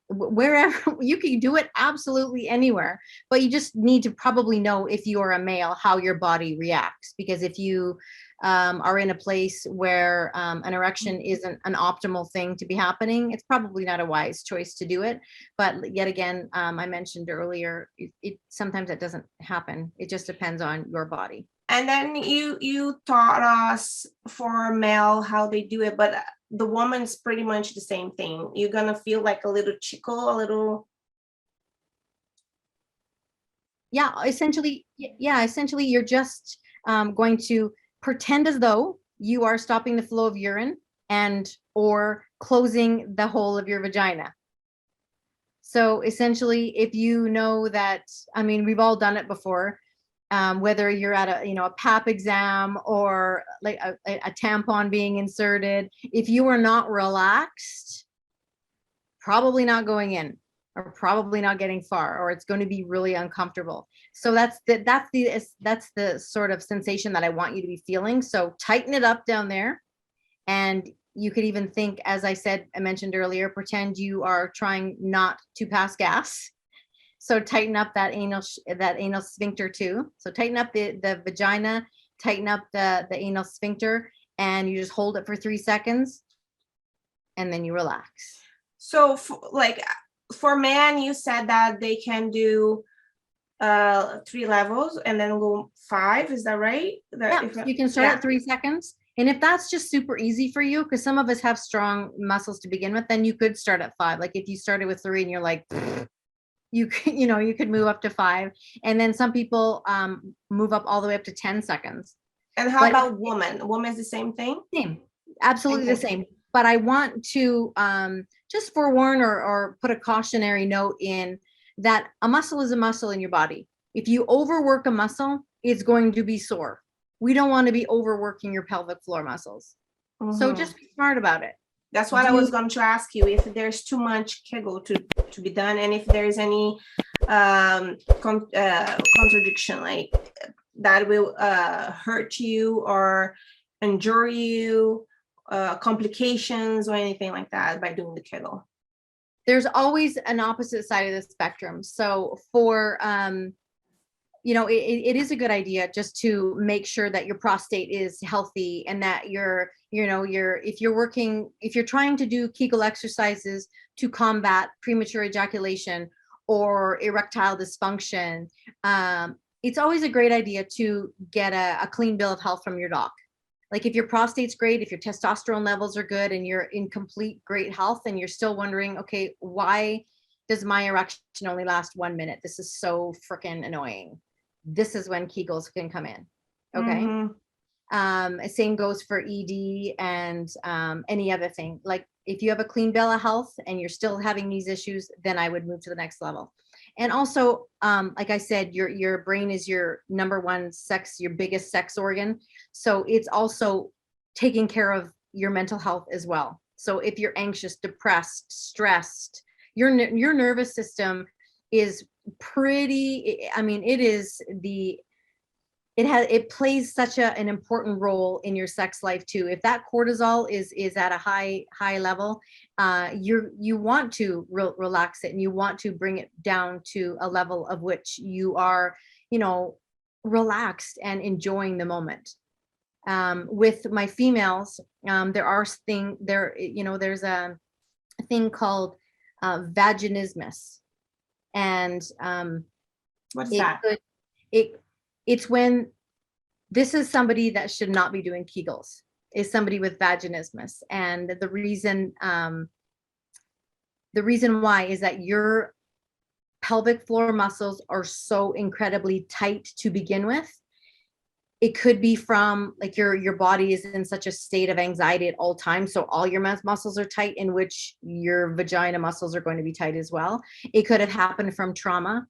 wherever. You can do it absolutely anywhere, but you just need to probably know, if you are a male, how your body reacts. Because if you are in a place where an erection isn't an optimal thing to be happening, it's probably not a wise choice to do it. But yet again, I mentioned earlier, it sometimes it doesn't happen. It just depends on your body. And then you taught us for male how they do it, but the woman's pretty much the same thing. You're gonna feel like a little chickle, a little. Yeah, essentially you're just going to pretend as though you are stopping the flow of urine or closing the hole of your vagina. So essentially, if you know that, I mean, we've all done it before, whether you're at a pap exam or like a tampon being inserted, if you are not relaxed, probably not going in, or probably not getting far, or it's going to be really uncomfortable. So that's the sort of sensation that I want you to be feeling. So tighten it up down there. And you could even think, as I mentioned earlier, pretend you are trying not to pass gas. So tighten up that anal sphincter too. So tighten up the vagina, tighten up the anal sphincter, and you just hold it for 3 seconds, and then you relax. So for men, you said that they can do 3 levels and then go 5. Is that right? Yeah, you can start at 3 seconds. And if that's just super easy for you, because some of us have strong muscles to begin with, then you could start at 5. Like if you started with 3 and you're like, you could move up to 5. And then some people move up all the way up to 10 seconds. And how about woman? Woman is the same thing? Same, absolutely the same. But I want to just forewarn or put a cautionary note in that a muscle is a muscle in your body. If you overwork a muscle, it's going to be sore. We don't want to be overworking your pelvic floor muscles. Mm-hmm. So just be smart about it. That's what I was going to ask you, if there's too much Kegel to be done, and if there's any contradiction, like that will hurt you or injure you, complications or anything like that by doing the Kegel. There's always an opposite side of the spectrum. So for it is a good idea just to make sure that your prostate is healthy, and that if you're trying to do Kegel exercises to combat premature ejaculation or erectile dysfunction, it's always a great idea to get a clean bill of health from your doc. Like if your prostate's great, if your testosterone levels are good, and you're in complete great health, and you're still wondering, okay, why does my erection only last 1 minute? This is so freaking annoying. This is when Kegels can come in. Okay. Mm-hmm. Same goes for ED and any other thing. Like if you have a clean bill of health and you're still having these issues, then I would move to the next level. And also, like I said, your brain is your number one your biggest sex organ. So it's also taking care of your mental health as well. So if you're anxious, depressed, stressed, your nervous system is pretty, I mean, it plays such an important role in your sex life too. If that cortisol is at a high level, you want to relax it, and you want to bring it down to a level of which you are, relaxed and enjoying the moment. With my females, there's a thing called vaginismus. And what is that? It's when this is somebody that should not be doing Kegels, is somebody with vaginismus. And the reason why is that your pelvic floor muscles are so incredibly tight to begin with. It could be from like your body is in such a state of anxiety at all times. So all your muscles are tight, in which your vagina muscles are going to be tight as well. It could have happened from trauma.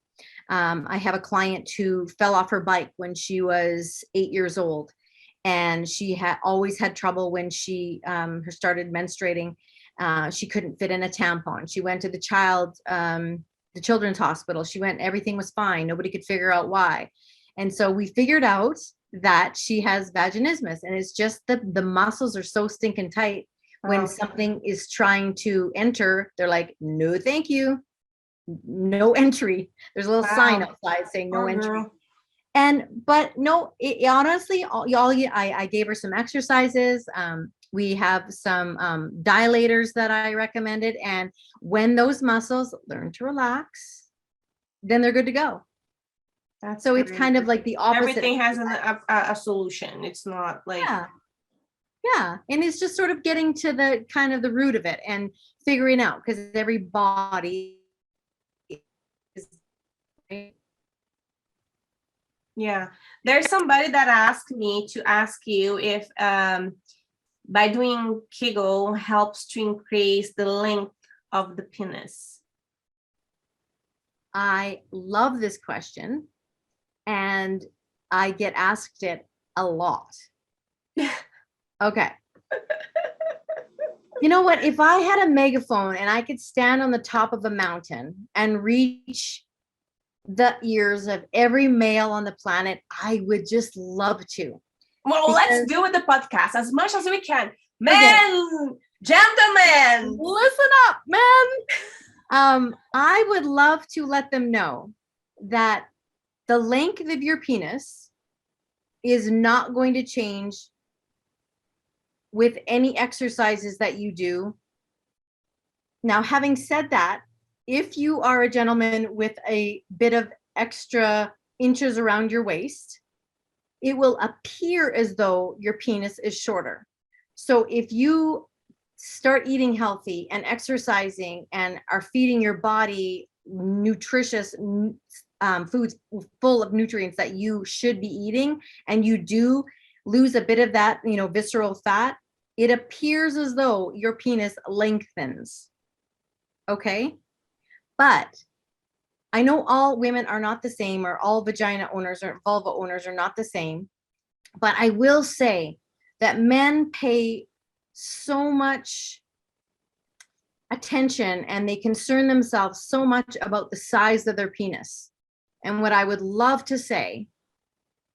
I have a client who fell off her bike when she was 8 years old, and she had always had trouble when she started menstruating. She couldn't fit in a tampon. She went to the children's hospital. Everything was fine. Nobody could figure out why. And so we figured out that she has vaginismus, and it's just the muscles are so stinking tight. When something is trying to enter, they're like, no, thank you. No entry. There's a little sign outside saying no entry. But no, honestly, I gave her some exercises. We have some dilators that I recommended. And when those muscles learn to relax, then they're good to go. So it's kind of like the opposite. Everything has a solution. It's not like. Yeah. And it's just sort of getting to the kind of the root of it and figuring out, because every body is. Yeah, there's somebody that asked me to ask you if by doing Kegel helps to increase the length of the penis. I love this question, and I get asked it a lot. Okay. You know what? If I had a megaphone and I could stand on the top of a mountain and reach the ears of every male on the planet, I would just love to. Well, let's do with the podcast as much as we can. Men, gentlemen, listen up, men. I would love to let them know that the length of your penis is not going to change with any exercises that you do. Now, having said that, if you are a gentleman with a bit of extra inches around your waist, it will appear as though your penis is shorter. So if you start eating healthy and exercising and are feeding your body nutritious foods full of nutrients that you should be eating, and you do lose a bit of that, visceral fat, it appears as though your penis lengthens. Okay? But I know all women are not the same, or all vagina owners or vulva owners are not the same. But I will say that men pay so much attention and they concern themselves so much about the size of their penis. And what I would love to say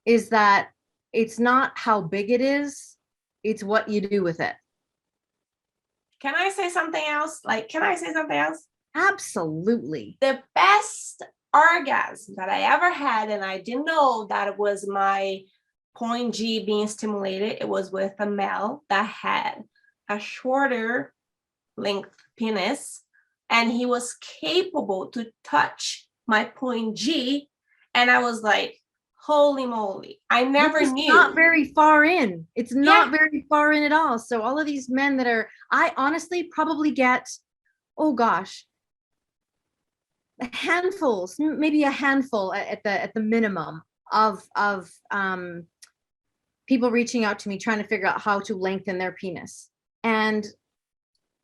is that it's not how big it is, it's what you do with it. Can I say something else? Absolutely. The best orgasm that I ever had, and I didn't know that it was my point G being stimulated, it was with a male that had a shorter length penis, and he was capable to touch my point G, and I was like, holy moly, I never knew. It's not very far in. It's not very far in at all. So all of these men that are, I honestly probably get, oh gosh, handfuls, maybe a handful at the minimum of people reaching out to me trying to figure out how to lengthen their penis. And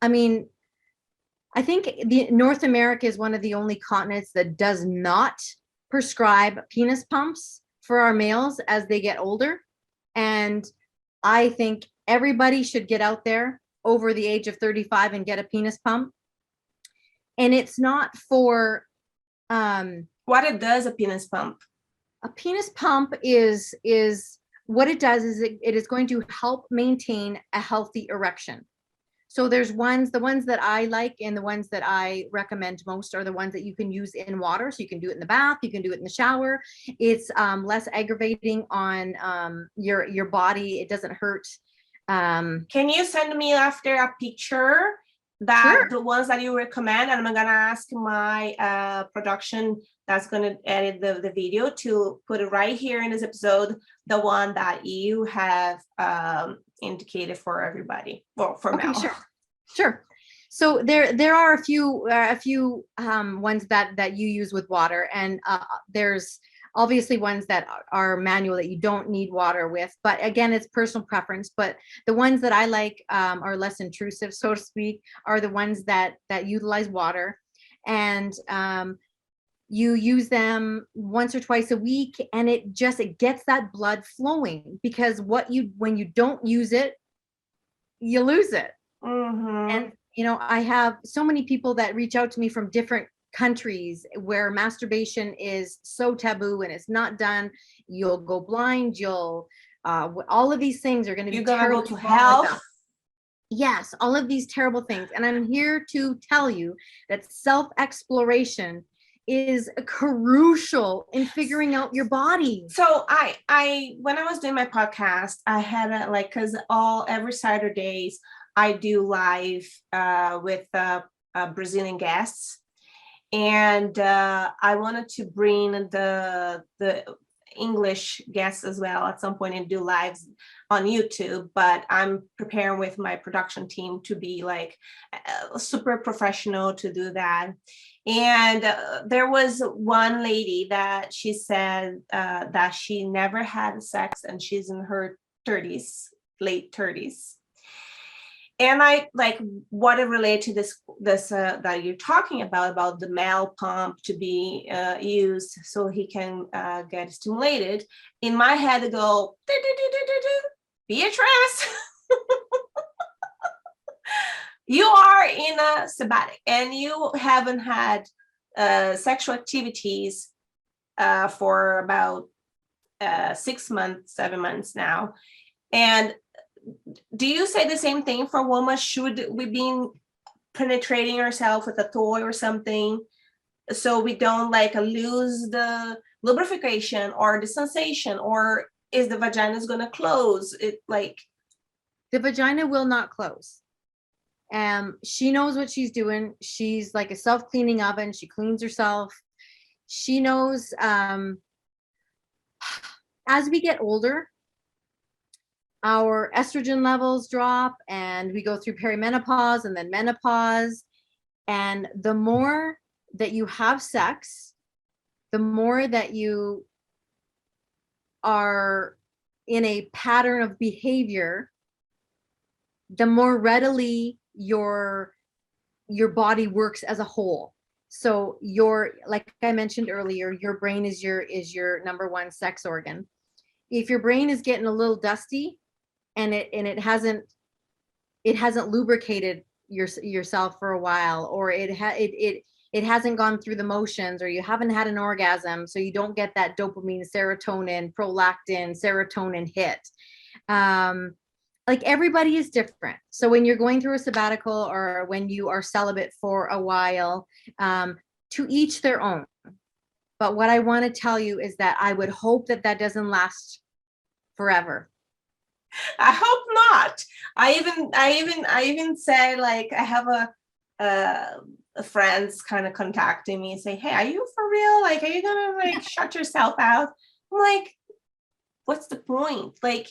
I mean, I think North America is one of the only continents that does not prescribe penis pumps for our males as they get older. And I think everybody should get out there over the age of 35 and get a penis pump. And it's not for what it does, a penis pump. A penis pump is what it does is it is going to help maintain a healthy erection. So there's the ones that I like and the ones that I recommend most are the ones that you can use in water. So you can do it in the bath, you can do it in the shower. It's less aggravating on your body. It doesn't hurt. Can you send me after a picture that the ones that you recommend, and I'm gonna ask my production that's gonna edit the video to put it right here in this episode, the one that you have indicated for everybody, well, for Mel. Sure. So there are a few ones that you use with water, and there's obviously ones that are manual that you don't need water with, but again, it's personal preference. But the ones that I like are less intrusive, so to speak, are the ones that utilize water, and you use them once or twice a week, and it gets that blood flowing, because when you don't use it, you lose it. Mm-hmm. you know, I have so many people that reach out to me from different countries where masturbation is so taboo and it's not done. You'll go blind. You'll, all of these things are going to be You're gonna go terribly to wrong with hell. them. Yes, all of these terrible things. And I'm here to tell you that self-exploration is crucial in figuring out your body. So I when I was doing my podcast, I had a, like, because every Saturdays I do live with Brazilian guests, and I wanted to bring the English guests as well at some point and do lives on YouTube, but I'm preparing with my production team to be like super professional to do that. And there was one lady that she said that she never had sex, and she's in her 30s, late 30s. And I like what it related to this that you're talking about the male pump to be used so he can get stimulated. In my head, I go, Beatrice, you are in a sabbatic and you haven't had sexual activities for about 6 months, 7 months now. And do you say the same thing for women? Should we be penetrating ourselves with a toy or something so we don't like lose the lubrication or the sensation, or is the vagina is going to close? It like The vagina will not close. She knows what she's doing. She's like a self-cleaning oven. She cleans herself. She knows, as we get older, our estrogen levels drop and we go through perimenopause and then menopause. And the more that you have sex, the more that you are in a pattern of behavior, the more readily your body works as a whole. So like I mentioned earlier, your brain is your number one sex organ. If your brain is getting a little dusty and it hasn't lubricated yourself for a while, or it hasn't gone through the motions, or you haven't had an orgasm, so you don't get that dopamine, serotonin, prolactin, serotonin hit. Like everybody is different. So when you're going through a sabbatical or when you are celibate for a while, to each their own. But what I want to tell you is that I would hope that doesn't last forever. I hope not. I even said, like, I have a friends kind of contacting me and say, hey, are you for real? Like, are you gonna like shut yourself out? I'm like, what's the point? Like,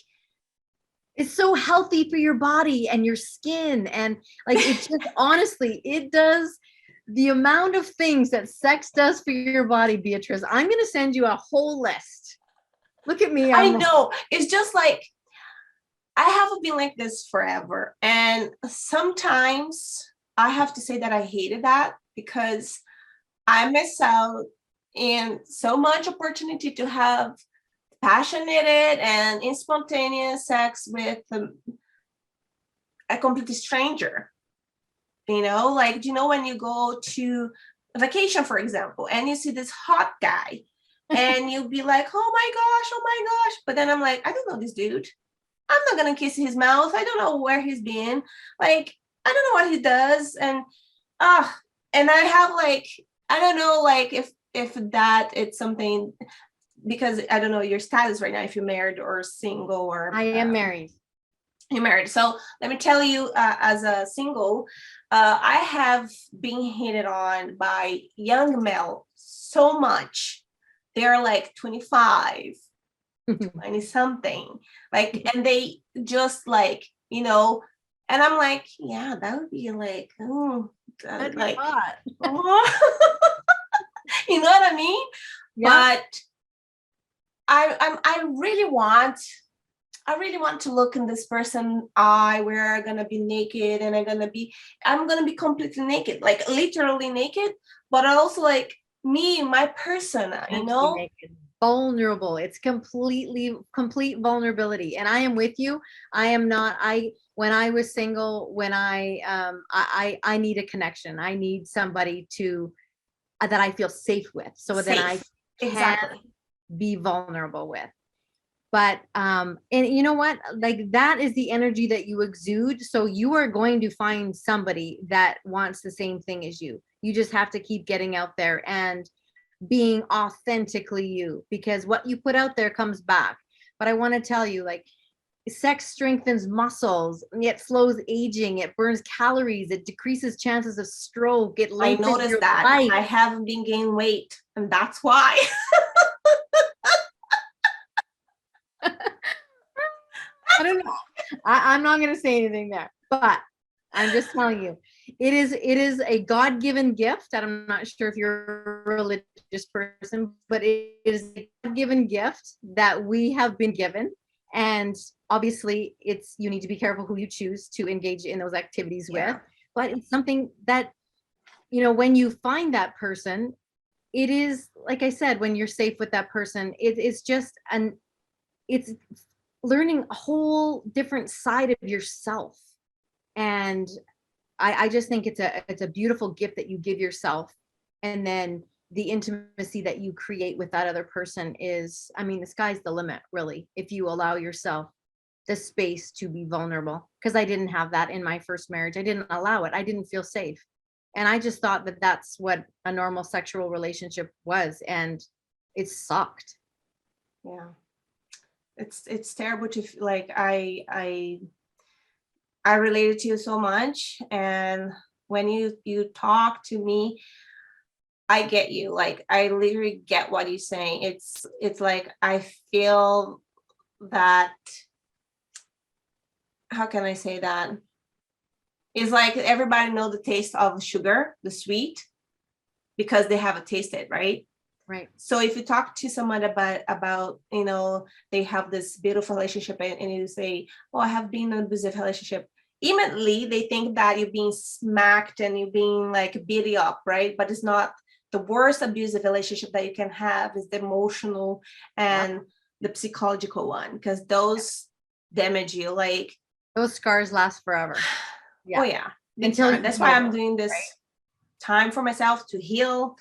it's so healthy for your body and your skin, and like it's just honestly, it does the amount of things that sex does for your body, Beatrice. I'm gonna send you a whole list. Look at me. I know, it's just like I haven't been like this forever, and sometimes I have to say that I hated that because I miss out in so much opportunity to have passionate and spontaneous sex with a complete stranger. You know, like, do you know when you go to a vacation, for example, and you see this hot guy and you'll be like, oh my gosh. But then I'm like, I don't know this dude. I'm not going to kiss his mouth. I don't know where he's been. Like, I don't know what he does. And and I have like, I don't know, like if that it's something, because I don't know your status right now, if you're married or single, or I am married. You're married. So let me tell you, as a single, I have been hated on by young male so much. They're like 25, 20 something, like, and they just like, you know, and I'm like, yeah, that would be like, That'd like, be hot. you know what I mean? Yeah. But I really want to look in this person's eye where I'm gonna be naked, and I'm gonna be completely naked, like literally naked, but also like me, my person, you know, vulnerable. It's complete vulnerability. And I am with you. I am not, when I was single, when I need a connection. I need somebody that I feel safe with, so that I can Exactly. be vulnerable with. But and you know what, like, that is the energy that you exude. So you are going to find somebody that wants the same thing as you. You just have to keep getting out there and being authentically you, because what you put out there comes back. But I want to tell you, like, sex strengthens muscles, it slows aging, it burns calories, it decreases chances of stroke, it I lengthens noticed your that life. I haven't been gaining weight, and that's why. I don't know. I'm not going to say anything there, but I'm just telling you, it is a God-given gift. And I'm not sure if you're a religious person, but it is a God-given gift that we have been given. And obviously, you need to be careful who you choose to engage in those activities with. But it's something that, when you find that person, it is, like I said, when you're safe with that person, it's just it's learning a whole different side of yourself. And I just think it's a beautiful gift that you give yourself. And then the intimacy that you create with that other person is, I mean, the sky's the limit, really, if you allow yourself the space to be vulnerable. Because I didn't have that in my first marriage. I didn't allow it. I didn't feel safe. And I just thought that that's what a normal sexual relationship was. And it sucked. Yeah. It's terrible to like, I related to you so much, and when you talk to me, I get you. Like, I literally get what you're saying. It's like, I feel that, how can I say that? It's like everybody know the taste of sugar, the sweet, because they haven't tasted, right? Right. So if you talk to someone about they have this beautiful relationship, and you say, oh, I have been in an abusive relationship, immediately they think that you're being smacked and you're being like beat up, right? But it's not. The worst abusive relationship that you can have is the emotional and the psychological one, because those damage you. Like, those scars last forever. Oh yeah, Until that's why I'm doing this time for myself to heal.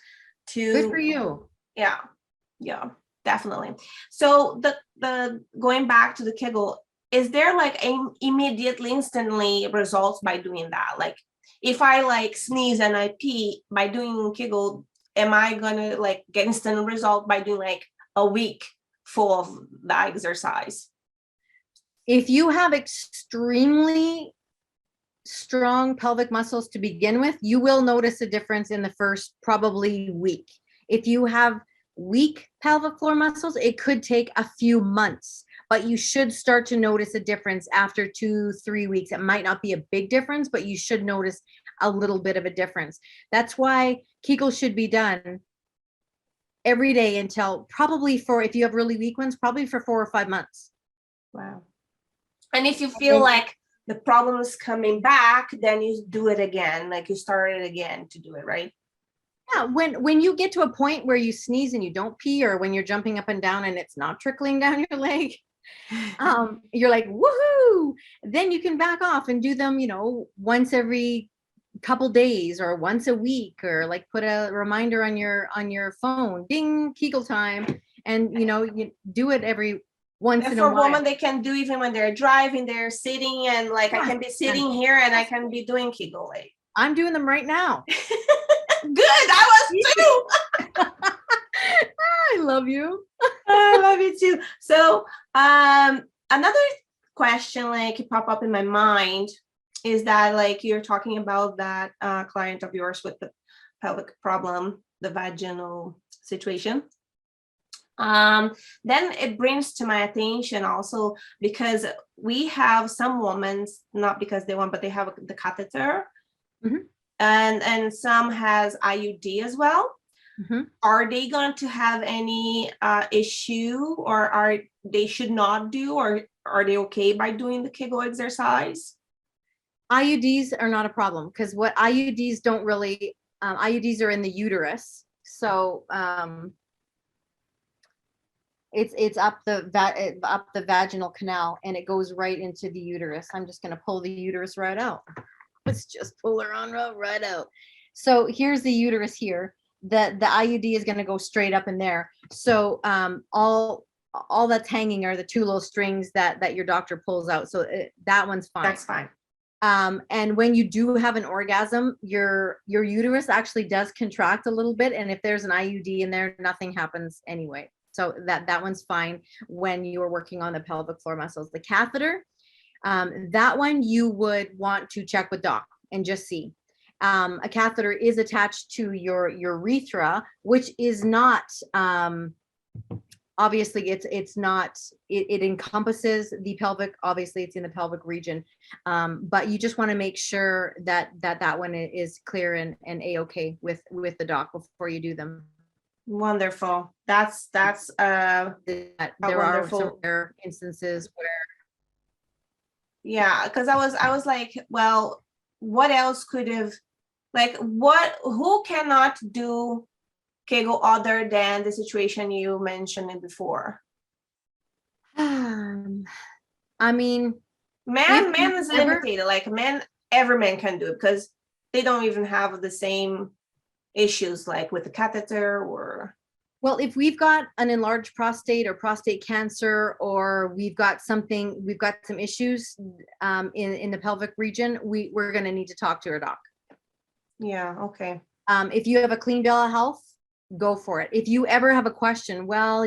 Good for you. Yeah, definitely. So the going back to the Kegel, is there like immediately, instantly results by doing that? Like, if I like sneeze and I pee by doing Kegel, am I gonna like get instant result by doing like a week full of the exercise? If you have extremely strong pelvic muscles to begin with, you will notice a difference in the first probably week. If you have weak pelvic floor muscles, it could take a few months, but you should start to notice a difference after 2-3 weeks. It might not be a big difference, but you should notice a little bit of a difference. That's why Kegel should be done every day until probably, for if you have really weak ones, probably for 4 or 5 months. Wow. And if you feel like the problem is coming back, then you do it again, like you start it again to do it, right? Yeah, when you get to a point where you sneeze and you don't pee, or when you're jumping up and down and it's not trickling down your leg, you're like, woohoo, then you can back off and do them, once every couple days or once a week, or like put a reminder on your phone, ding, Kegel time, and you do it every once in a while. For women, they can do even when they're driving, they're sitting, and like, I can be sitting here and I can be doing Kegel. Like, I'm doing them right now. Good, I was too. I love you. I love you too. So another question like pop up in my mind is that, like, you're talking about that client of yours with the pelvic problem, the vaginal situation. Then it brings to my attention also, because we have some women, not because they want, but they have the catheter, and some has IUD as well. Are they going to have any issue, or they should not do, or are they okay by doing the Kegel exercise? IUDs are not a problem, because what IUDs don't really, IUDs are in the uterus. So It's up the vaginal canal, and it goes right into the uterus. I'm just going to pull the uterus right out. Let's just pull her on right out. So here's the uterus here. The IUD is going to go straight up in there. So all that's hanging are the two little strings that your doctor pulls out. So that one's fine. That's fine. And when you do have an orgasm, your uterus actually does contract a little bit. And if there's an IUD in there, nothing happens anyway. So that one's fine when you are working on the pelvic floor muscles. The catheter, that one you would want to check with doc and just see. A catheter is attached to your urethra, which is not, obviously it's not, it encompasses the pelvic, obviously it's in the pelvic region. But you just want to make sure that one is clear and a-okay with the doc before you do them. Wonderful. That's there are some rare instances where, yeah, because I was like, well, what else could have, like, who cannot do Kegel other than the situation you mentioned before? I mean, man is limited. Like every man can do it because they don't even have the same issues like with the catheter or. Well, if we've got an enlarged prostate or prostate cancer, or we've got some issues in the pelvic region, we're going to need to talk to our doc. Yeah. Okay. If you have a clean bill of health, go for it. If you ever have a question, well,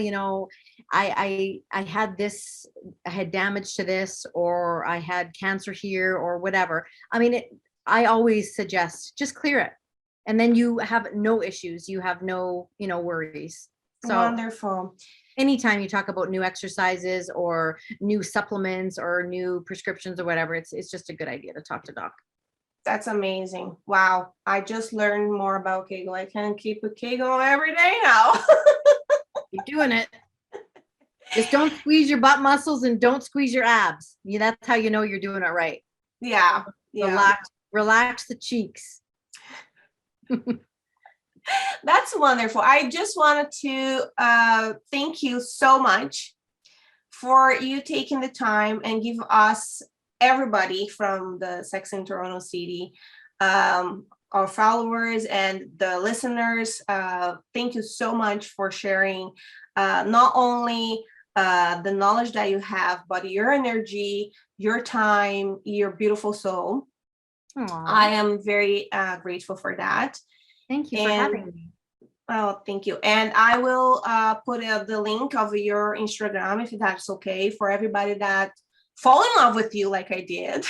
I had this, I had damage to this, or I had cancer here, or whatever. I mean, I always suggest just clear it. And then you have no issues. You have no, worries. So wonderful. Anytime you talk about new exercises or new supplements or new prescriptions or whatever, it's just a good idea to talk to doc. That's amazing. Wow. I just learned more about Kegel. I can keep a Kegel every day now. Keep doing it. Just don't squeeze your butt muscles and don't squeeze your abs. That's how you know you're doing it right. Yeah. Relax the cheeks. That's wonderful. I just wanted to thank you so much for you taking the time and give us, everybody from the Sex in Toronto City, our followers and the listeners, thank you so much for sharing not only the knowledge that you have, but your energy, your time, your beautiful soul. Aww. I am very grateful for that. Thank you for having me. Oh, thank you. And I will put the link of your Instagram, if that's okay, for everybody that fall in love with you like I did.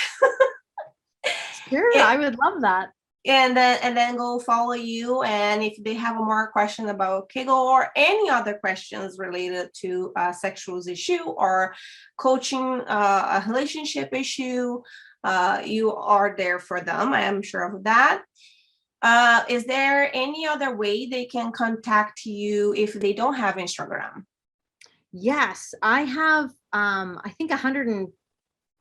Sure, I would love that. And then go follow you. And if they have a more question about Kegel or any other questions related to a sexual issue or coaching a relationship issue, you are there for them. I am sure of that. Is there any other way they can contact you if they don't have Instagram? Yes, I have, I think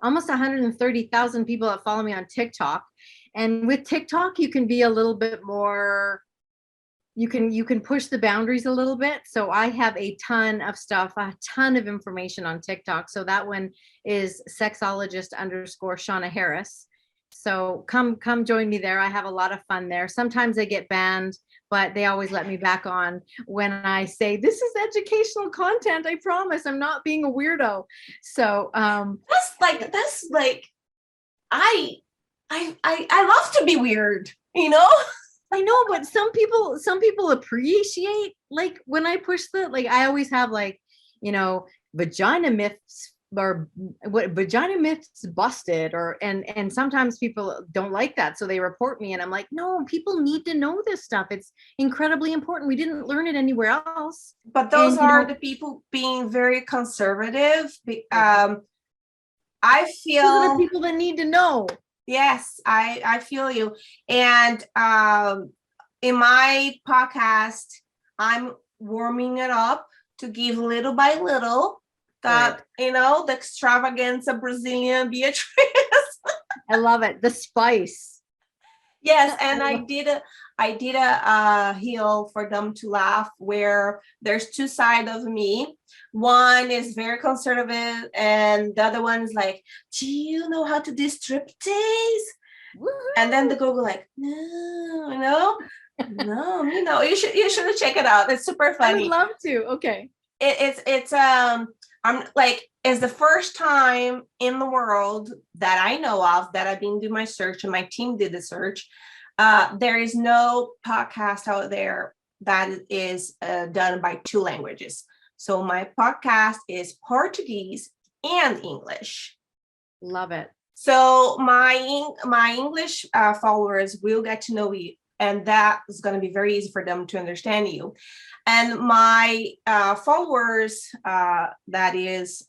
almost 130,000 people that follow me on TikTok. And with TikTok, you can be a little bit more, you can push the boundaries a little bit. So I have a ton of stuff, a ton of information on TikTok. So that one is Sexologist _ Shauna Harris. So come join me there. I have a lot of fun there. Sometimes I get banned, but they always let me back on when I say, this is educational content. I promise I'm not being a weirdo. So that's like I love to be weird, I know, but some people appreciate, like, when I push I always have, like, vagina myths, or what vagina myths busted, or and sometimes people don't like that, so they report me, and I'm like, no, people need to know this stuff. It's incredibly important. We didn't learn it anywhere else. But those are the people being very conservative. I feel those are the people that need to know. Yes, I feel you. And in my podcast, I'm warming it up to give little by little that, the extravagance of Brazilian Beatrice. I love it. The spice. Yes, and I did I did a heel for them to laugh where there's two sides of me. One is very conservative and the other one is like, do you know how to do striptease? And then the girl go like, no, you should check it out. It's super funny. I would love to. Okay. I'm like, it's the first time in the world that I know of that I've been doing my search and my team did the search. There is no podcast out there that is done by two languages. So my podcast is Portuguese and English. Love it. So my English followers will get to know you, and that is going to be very easy for them to understand you. And my followers, that is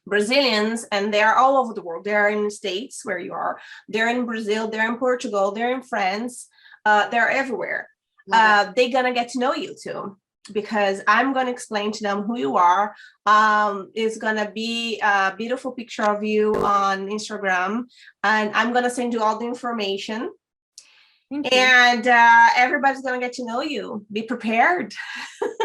Brazilians, and they're all over the world. They're in the States where you are. They're in Brazil. They're in Portugal. They're in France. They're everywhere. They're going to get to know you too, because I'm going to explain to them who you are. It's going to be a beautiful picture of you on Instagram, and I'm going to send you all the information. And everybody's going to get to know you. Be prepared.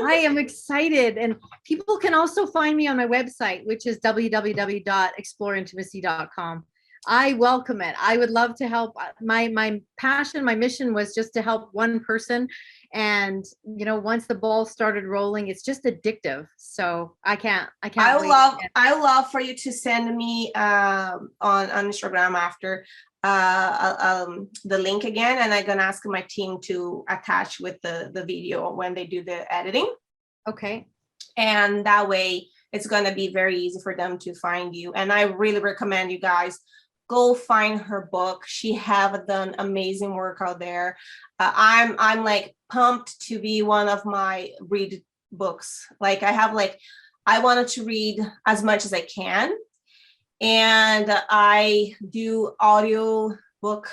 I am excited. And people can also find me on my website, which is www.exploreintimacy.com. I welcome it. I would love to help. My passion, my mission was just to help one person. And, once the ball started rolling, it's just addictive. So I can't wait. I love for you to send me on Instagram after the link again, and I'm gonna ask my team to attach with the video when they do the editing. Okay. And that way it's gonna be very easy for them to find you. And I really recommend you guys go find her book. She have done amazing work out there. I'm like pumped to be one of my read books. Like I wanted to read as much as I can. And I do audio book.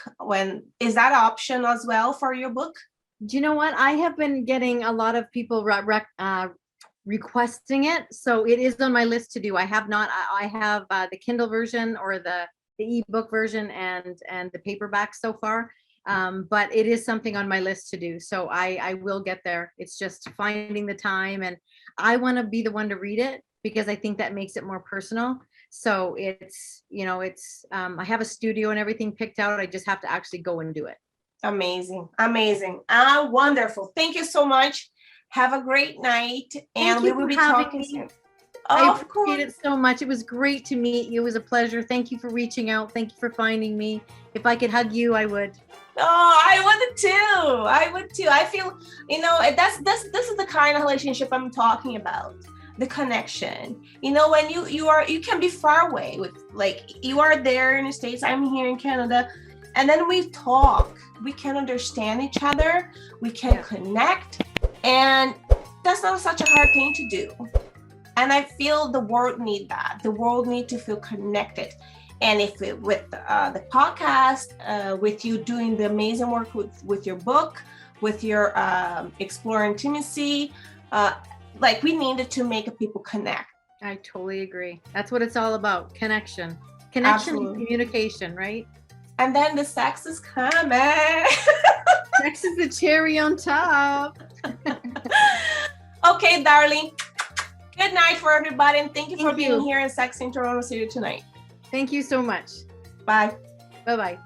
Is that an option as well for your book? Do you know what? I have been getting a lot of people requesting it. So it is on my list to do. I have the Kindle version or the ebook version and the paperback so far. But it is something on my list to do. So I will get there. It's just finding the time, and I want to be the one to read it because I think that makes it more personal. So it's I have a studio and everything picked out. I just have to actually go and do it. Amazing. Wonderful. Thank you so much. Have a great night. And we will be talking soon. I appreciate it so much. It was great to meet you. It was a pleasure. Thank you for reaching out. Thank you for finding me. If I could hug you, I would. Oh, I would too. I feel, this is the kind of relationship I'm talking about. The connection, when you can be far away with, like, you are there in the States, I'm here in Canada, and then we talk, we can understand each other, we can connect, and that's not such a hard thing to do. And I feel the world need that. The world need to feel connected. And if with the podcast, with you doing the amazing work with your book, with your Explore Intimacy, like, we needed to make people connect. I totally agree. That's what it's all about. Connection Absolutely. And communication, right? And then the sex is coming. Sex is the cherry on top. Okay, darling. Good night for everybody. And thank you for being here in Sex in Toronto City tonight. Thank you so much. Bye. Bye-bye.